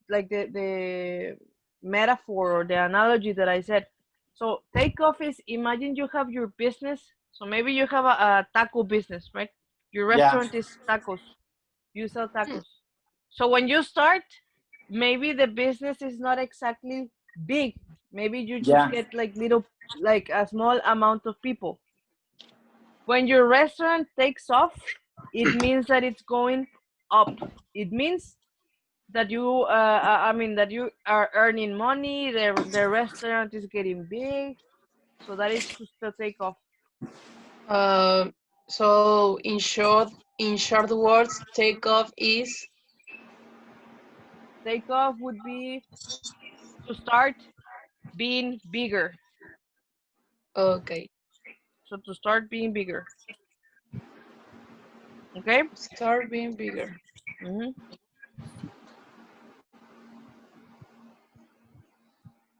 like the metaphor or the analogy that I said. So take off is, imagine you have your business. So maybe you have a taco business, right? Your Yeah. restaurant is tacos. You sell tacos. So when you start, maybe the business is not exactly big. Maybe you just Yeah. get like a small amount of people. When your restaurant takes off, it means that it's going up. It means that you that you are earning money, the restaurant is getting big, so that is just the take off. So in short words, takeoff is Take off would be to start being bigger. okay. So to start being bigger. Okay. Start being bigger.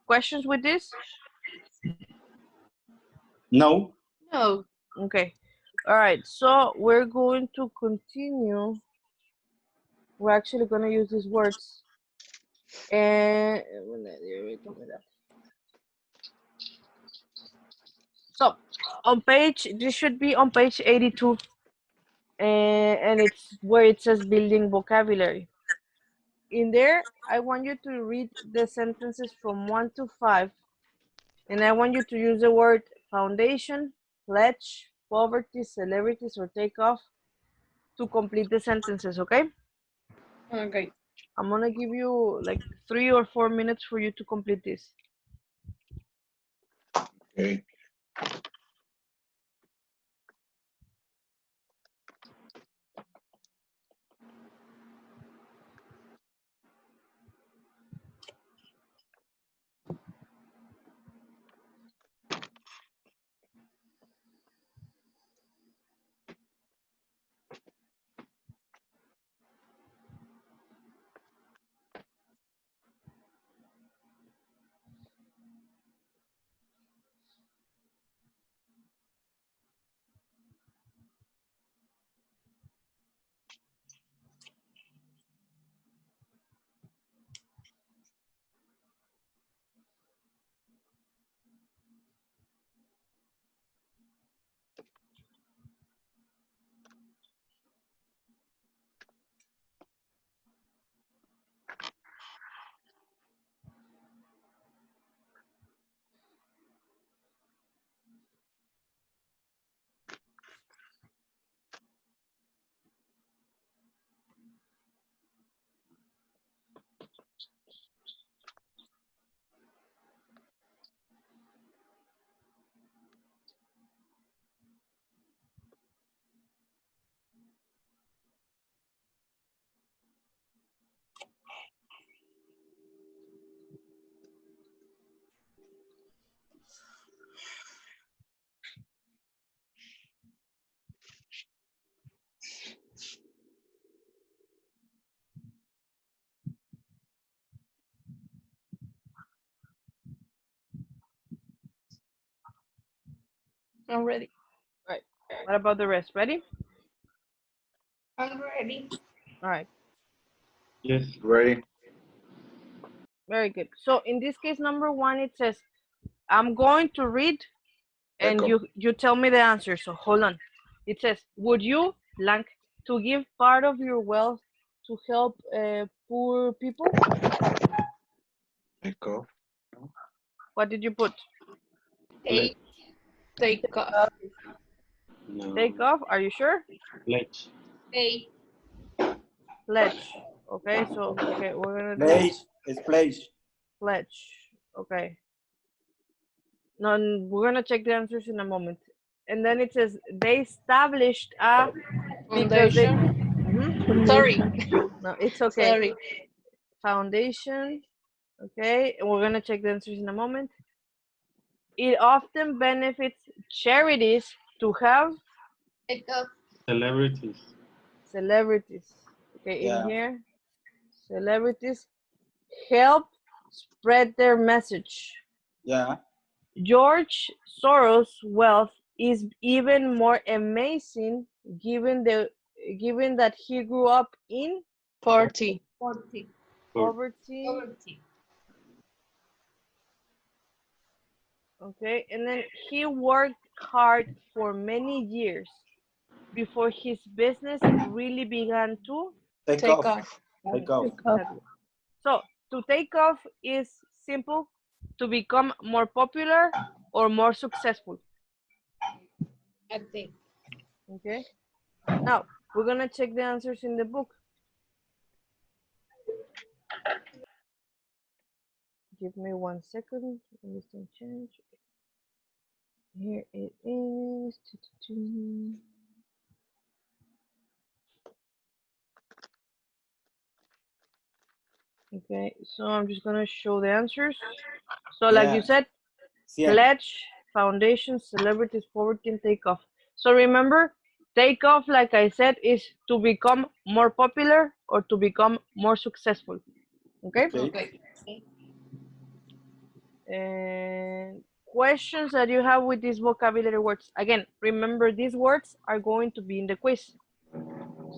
Questions with this? No. No. Okay. All right, so we're going to continue. We're actually going to use these words. And so on page, this should be on page 82. And it's where it says building vocabulary. in there, I want you to read the sentences from 1 to 5, and I want you to use the word foundation, pledge, poverty, celebrities, or takeoff to complete the sentences, okay? Okay. I'm gonna give you like 3 or 4 minutes for you to complete this. Okay. I'm ready. Right. What about the rest? Ready? I'm ready. All right. Yes. Ready? Very good. So in this case, number 1, it says, I'm going to read, and Echo. you tell me the answer. So hold on. It says, would you like to give part of your wealth to help poor people? Echo. What did you put? Take, Take off. No. Take off. Are you sure? Pledge. take, Pledge. Okay, so okay, we're gonna do Pledge, it's pledge. pledge. Okay. No, we're gonna check the answers in a moment. And then it says they established a because they. Foundation. Mhm. Sorry. No, it's okay. Sorry. Foundation. Okay, and we're gonna check the answers in a moment. It often benefits charities to have take off, Celebrities. celebrities. Okay, in Yeah. here, celebrities help spread their message. Yeah. George Soros' wealth is even more amazing given that he grew up in 40. 40, poverty. poverty, Okay, and then he worked hard for many years before his business really began to Take Take off. off. Take off. exactly. So to take off is simple, to become more popular or more successful. I think. Okay, now we're gonna check the answers in the book. Give me 1 second. Listen, change. Here it is. Okay, so I'm just gonna show the answers. So like you Yeah. said, 100. pledge, foundation, celebrities, poverty, and takeoff. So remember, takeoff, like I said, is to become more popular or to become more successful. Okay? Okay. Okay. And questions that you have with these vocabulary words. Again, remember these words are going to be in the quiz.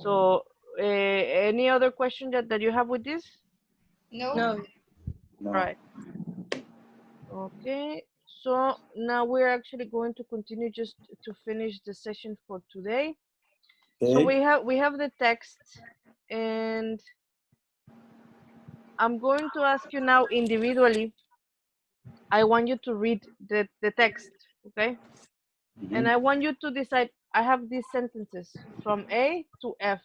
So any other question that you have with this? No. No. No. Right. Okay. So now we're actually going to continue just to finish the session for today. So Okay. we have the text, and I'm going to ask you now individually. I want you to read the text, okay? And I want you to decide, I have these sentences from A to F.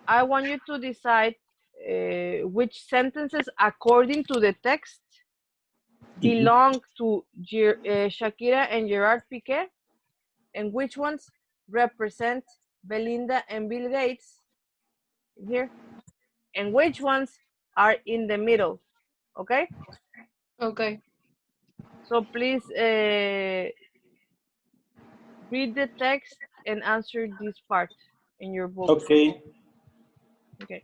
I want you to decide which sentences, according to the text, belong to Shakira and Gerard Piqué, and which ones represent Belinda and Bill Gates here, and which ones are in the middle, okay? Okay. So please read the text and answer this part in your book. Okay. Okay.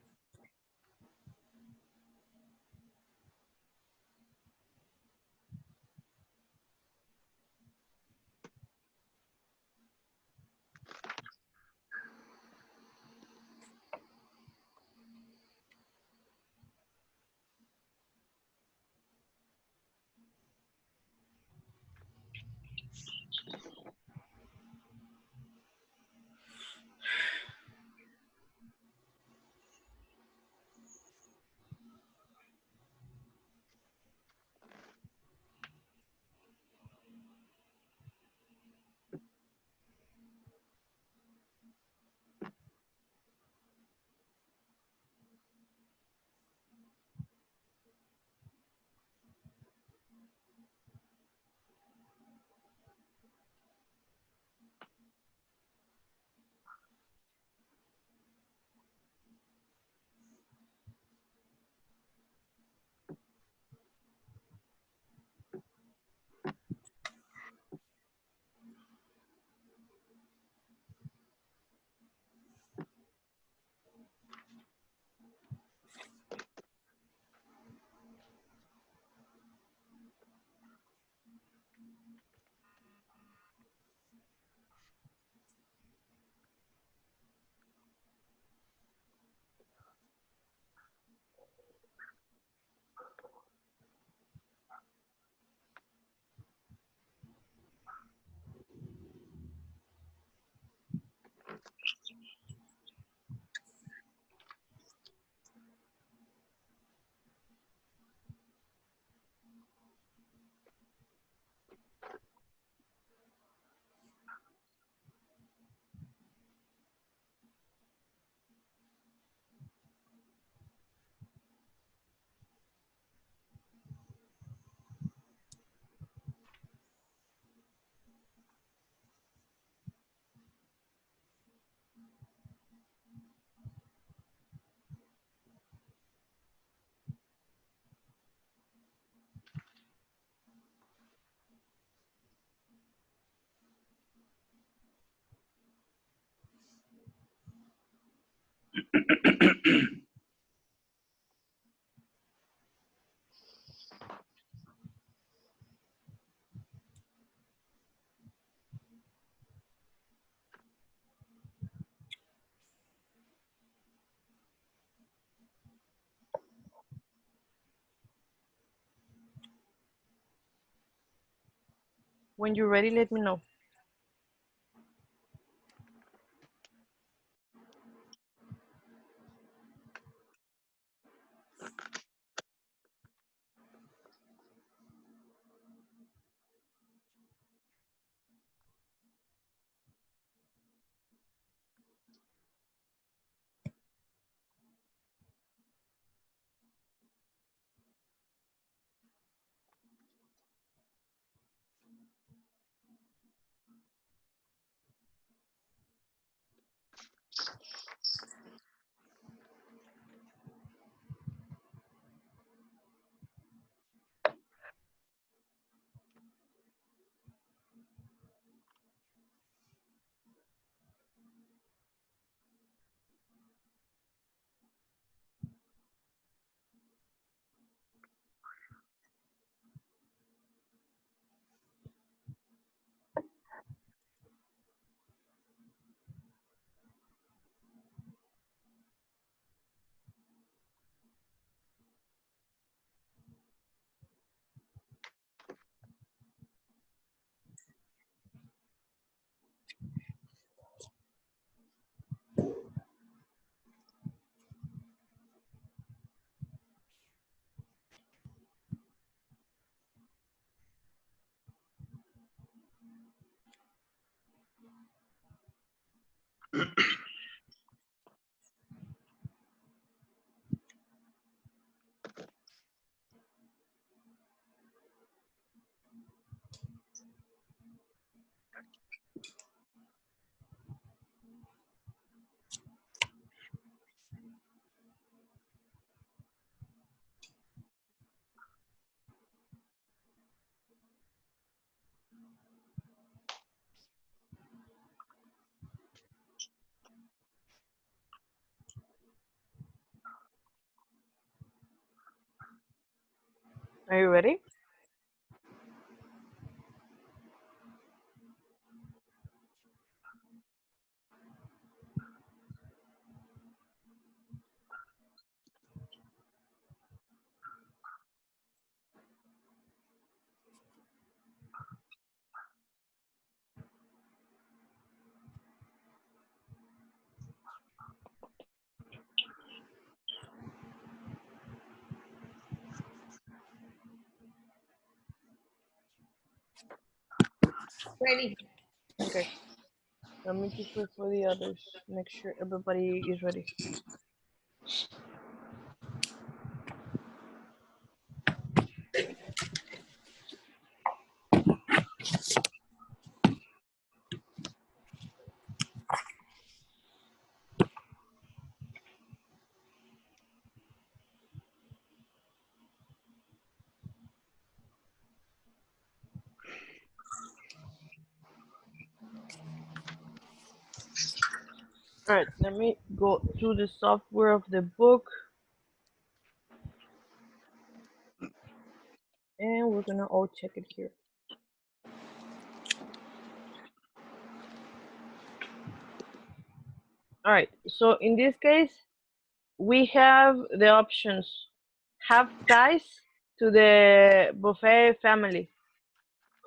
When you're ready, let me know. Are you ready? Ready. Okay. Let me just wait for the others. Make sure everybody is ready. All right, let me go through the software of the book. And we're gonna all check it here. All right, so in this case, we have the options. Have ties to the Buffet family.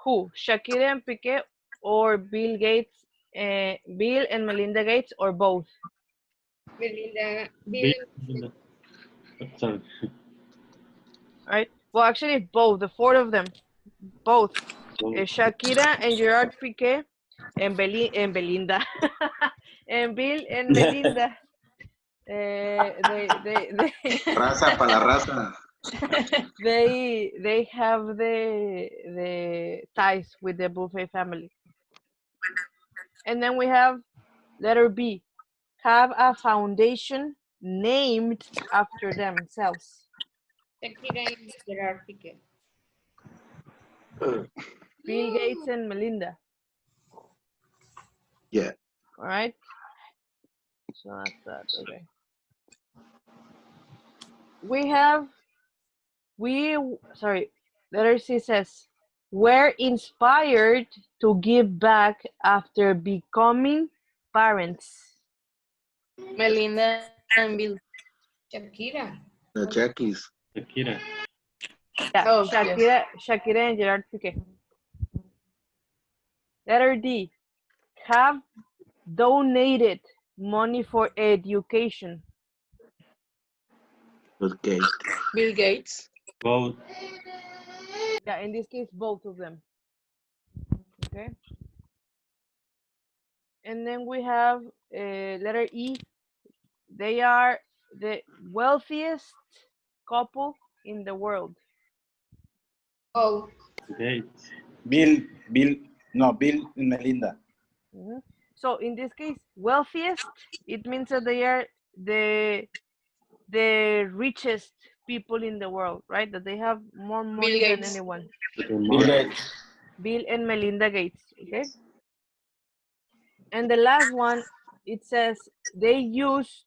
Who? Shakira and Piqué or Bill Gates, Bill and Melinda Gates, or both? Melinda, Bill, Bill, sorry. Right? Well, actually, both. The four of them, both. Shakira and Gerard Piqué and Belinda and Bill and Melinda. They Raza para la raza. they have the ties with the Buffet family. And then we have letter B. Have a foundation named after themselves. Shakira and Gerard Piqué. Bill Gates and Melinda. Yeah. All right. So that's that. Okay. Letter C says, were inspired to give back after becoming parents. Melinda and Bill. Shakira. The Jackies. Shakira. Yeah, Oh, Shakira and Gerard Piqué. Letter D, have donated money for education. Okay. Bill Gates. Both. Yeah, in this case, both of them. Okay. And then we have letter E. They are the wealthiest couple in the world. Oh, Gates. Bill and Melinda. Mhm. So in this case, wealthiest, it means that they are the richest people in the world, right? That they have more money than Gates. anyone. Bill Gates. Bill and Melinda Gates, okay? And the last one, it says they used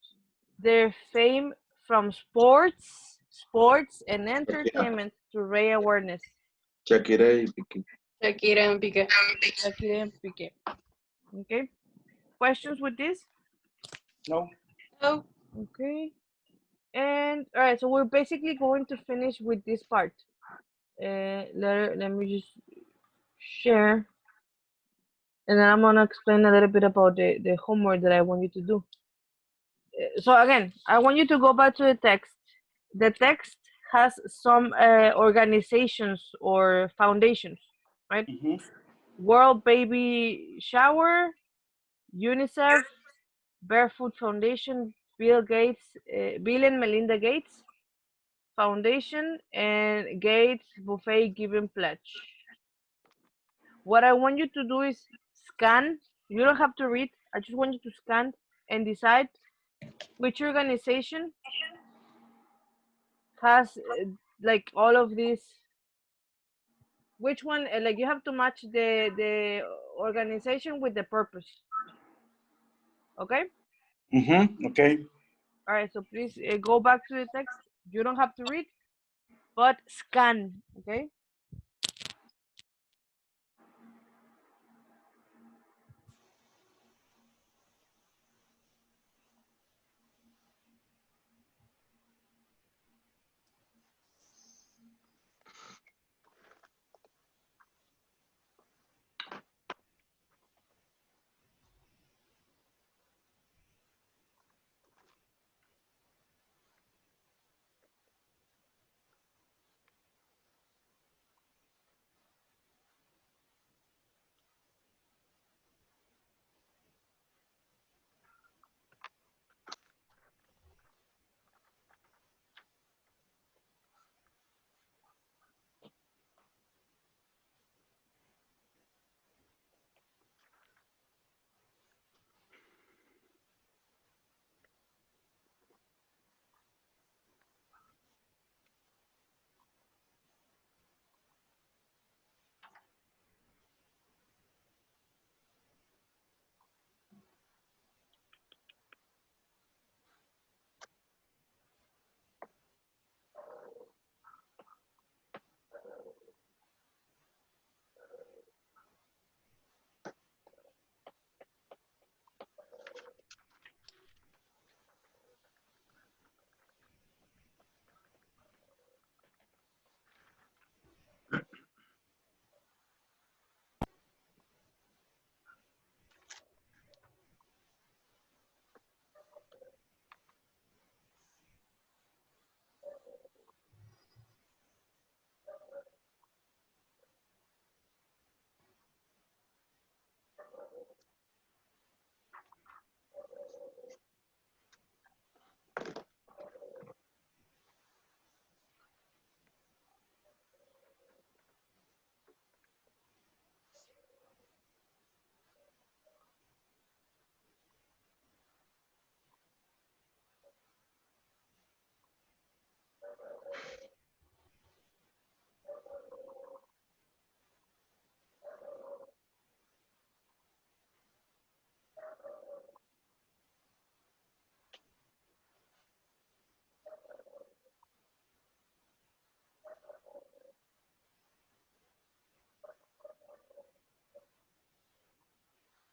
their fame from sports and entertainment to raise awareness. Shakira y Piqué. Shakira and Piqué. Shakira and Piqué. Okay. Questions with this? No. Oh, Okay. And all right, so we're basically going to finish with this part. Let me just share. And then I'm gonna explain a little bit about the homework that I want you to do. So again, I want you to go back to the text. The text has some organizations or foundations, right? World Baby Shower, UNICEF, Barefoot Foundation, Bill and Melinda Gates Foundation, and Gates Buffet Giving Pledge. What I want you to do is scan. You don't have to read. I just want you to scan and decide which organization has like all of these. Which one? Like you have to match the organization with the purpose. Okay. Okay. All right. So please go back to the text. You don't have to read, but scan. Okay.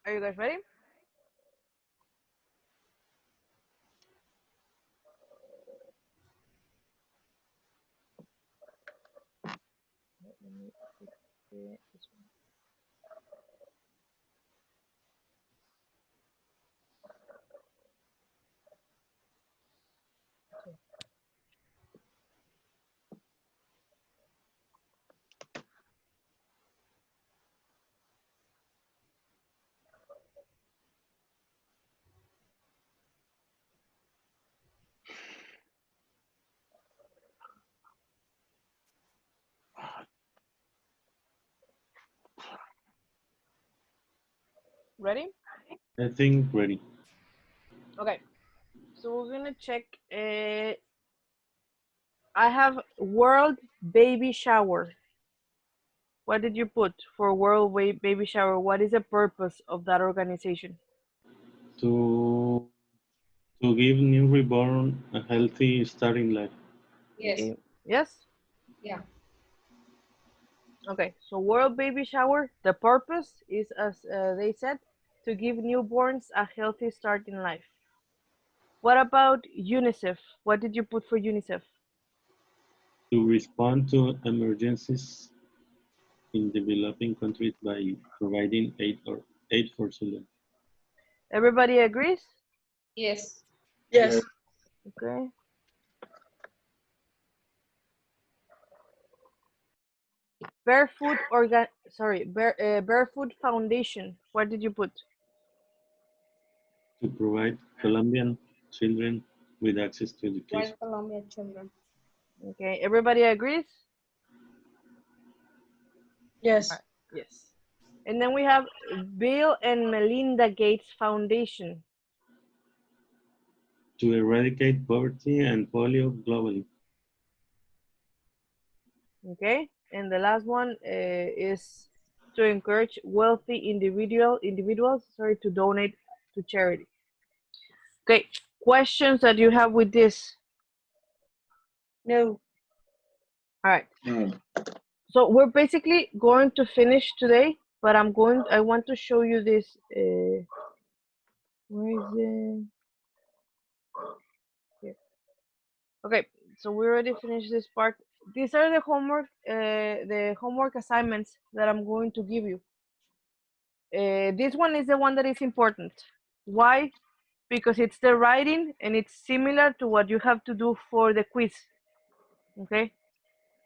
Are you guys ready? Let me fix this one. Okay. Ready? I think ready. Okay. So we're gonna check. I have World Baby Shower. What did you put for World Baby Shower? What is the purpose of that organization? To give new reborn a healthy start in life. Yes. Yes? Yeah. Okay, so World Baby Shower, the purpose is, as they said, to give newborns a healthy start in life. What about UNICEF? What did you put for UNICEF? To respond to emergencies in developing countries by providing aid for children. Everybody agrees? Yes. Yes. Okay. Barefoot Foundation. What did you put? To provide Colombian children with access to education. White Colombia children. Okay, everybody agrees? Yes. Yes. And then we have Bill and Melinda Gates Foundation. To eradicate poverty and polio globally. Okay, and the last one is to encourage wealthy individuals to donate to charity. Okay, questions that you have with this? No. All right. No. So we're basically going to finish today, but I want to show you this. Where is it? Here. Okay, so we already finished this part. These are the homework assignments that I'm going to give you. This one is the one that is important. Why? Because it's the writing and it's similar to what you have to do for the quiz. Okay,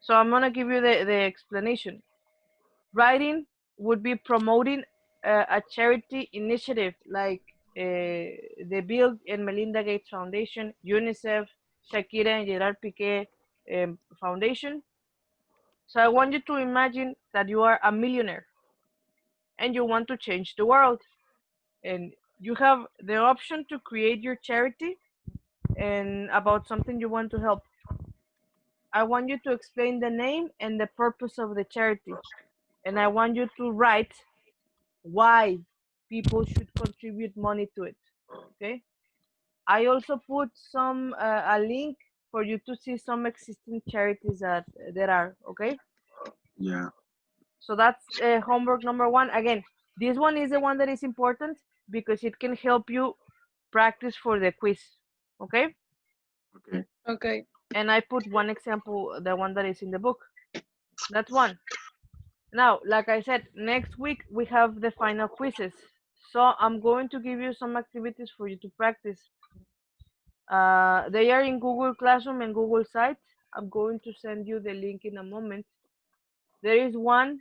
so I'm gonna give you the explanation. Writing would be promoting a charity initiative like the Bill and Melinda Gates Foundation, UNICEF, Shakira and Gerard Piqué Foundation. So I want you to imagine that you are a millionaire and you want to change the world. And you have the option to create your charity and about something you want to help. I want you to explain the name and the purpose of the charity. And I want you to write why people should contribute money to it. Okay. I also put some a link for you to see some existing charities that there are. Okay. Yeah. So that's homework number one. Again, this one is the one that is important because it can help you practice for the quiz. Okay. Okay. Okay. And I put one example, the one that is in the book. That's one. Now, like I said, next week we have the final quizzes. So I'm going to give you some activities for you to practice. They are in Google Classroom and Google Site. I'm going to send you the link in a moment. There is one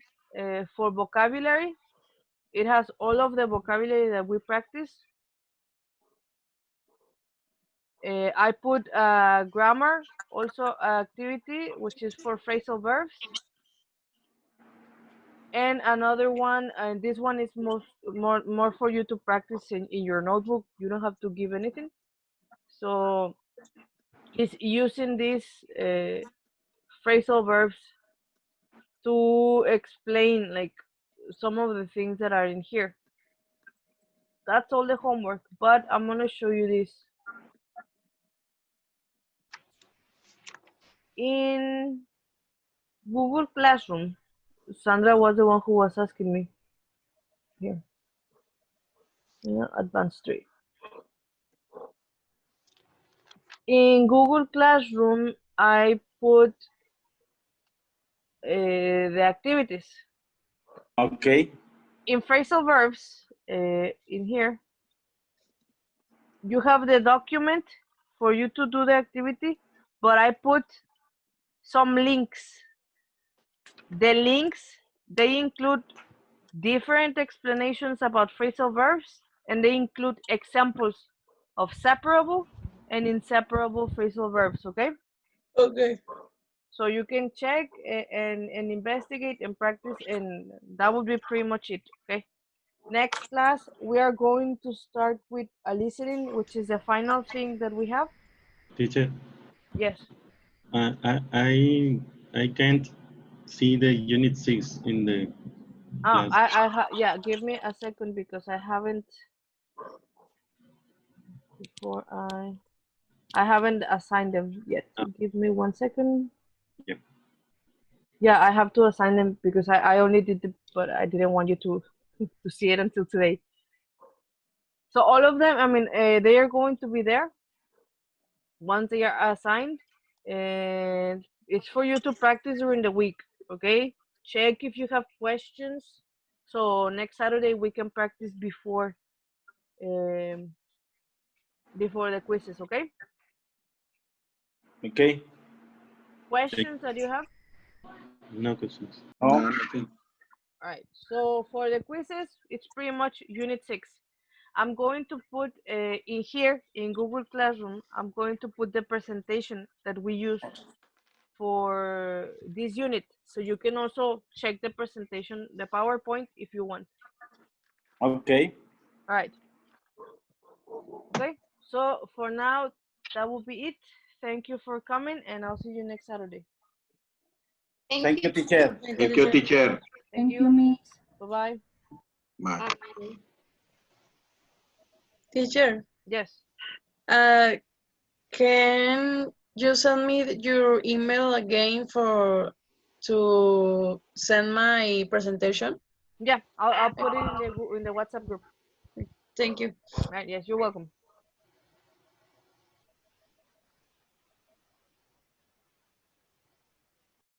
for vocabulary. It has all of the vocabulary that we practice. I put grammar, also activity, which is for phrasal verbs. And another one, and this one is more for you to practice in your notebook. You don't have to give anything. So it's using these phrasal verbs to explain like some of the things that are in here. That's all the homework, but I'm gonna show you this. In Google Classroom, Sandra was the one who was asking me. Here. Yeah, advanced 3. In Google Classroom, I put the activities. Okay. In phrasal verbs, in here, you have the document for you to do the activity, but I put some links. The links, they include different explanations about phrasal verbs, and they include examples of separable and inseparable phrasal verbs, okay? Okay. So you can check and investigate and practice, and that would be pretty much it, okay? Next class, we are going to start with a listening, which is the final thing that we have. Teacher, Yes. I can't see the unit 6 in the class. Yeah, give me a second because I haven't I haven't assigned them yet. Give me 1 second. Yep. Yeah, I have to assign them because I only did it, but I didn't want you to see it until today. So all of them, I mean, they are going to be there once they are assigned, and it's for you to practice during the week, okay? Check if you have questions. So next Saturday we can practice before the quizzes, okay? Okay. Questions that you have? No questions. No. No, nothing. All right, so for the quizzes, it's pretty much unit 6. I'm going to put in here in Google Classroom, I'm going to put the presentation that we used for this unit. So you can also check the presentation, the PowerPoint if you want. Okay. All right. Okay. So for now, that will be it. Thank you for coming and I'll see you next Saturday. Thank you, teacher. Thank you, teacher. Thank you, Miss. Bye-bye. Bye. Teacher, Yes. can you send me your email again to send my presentation? Yeah, I'll put it in the WhatsApp group. Thank you. Right. Yes, you're welcome.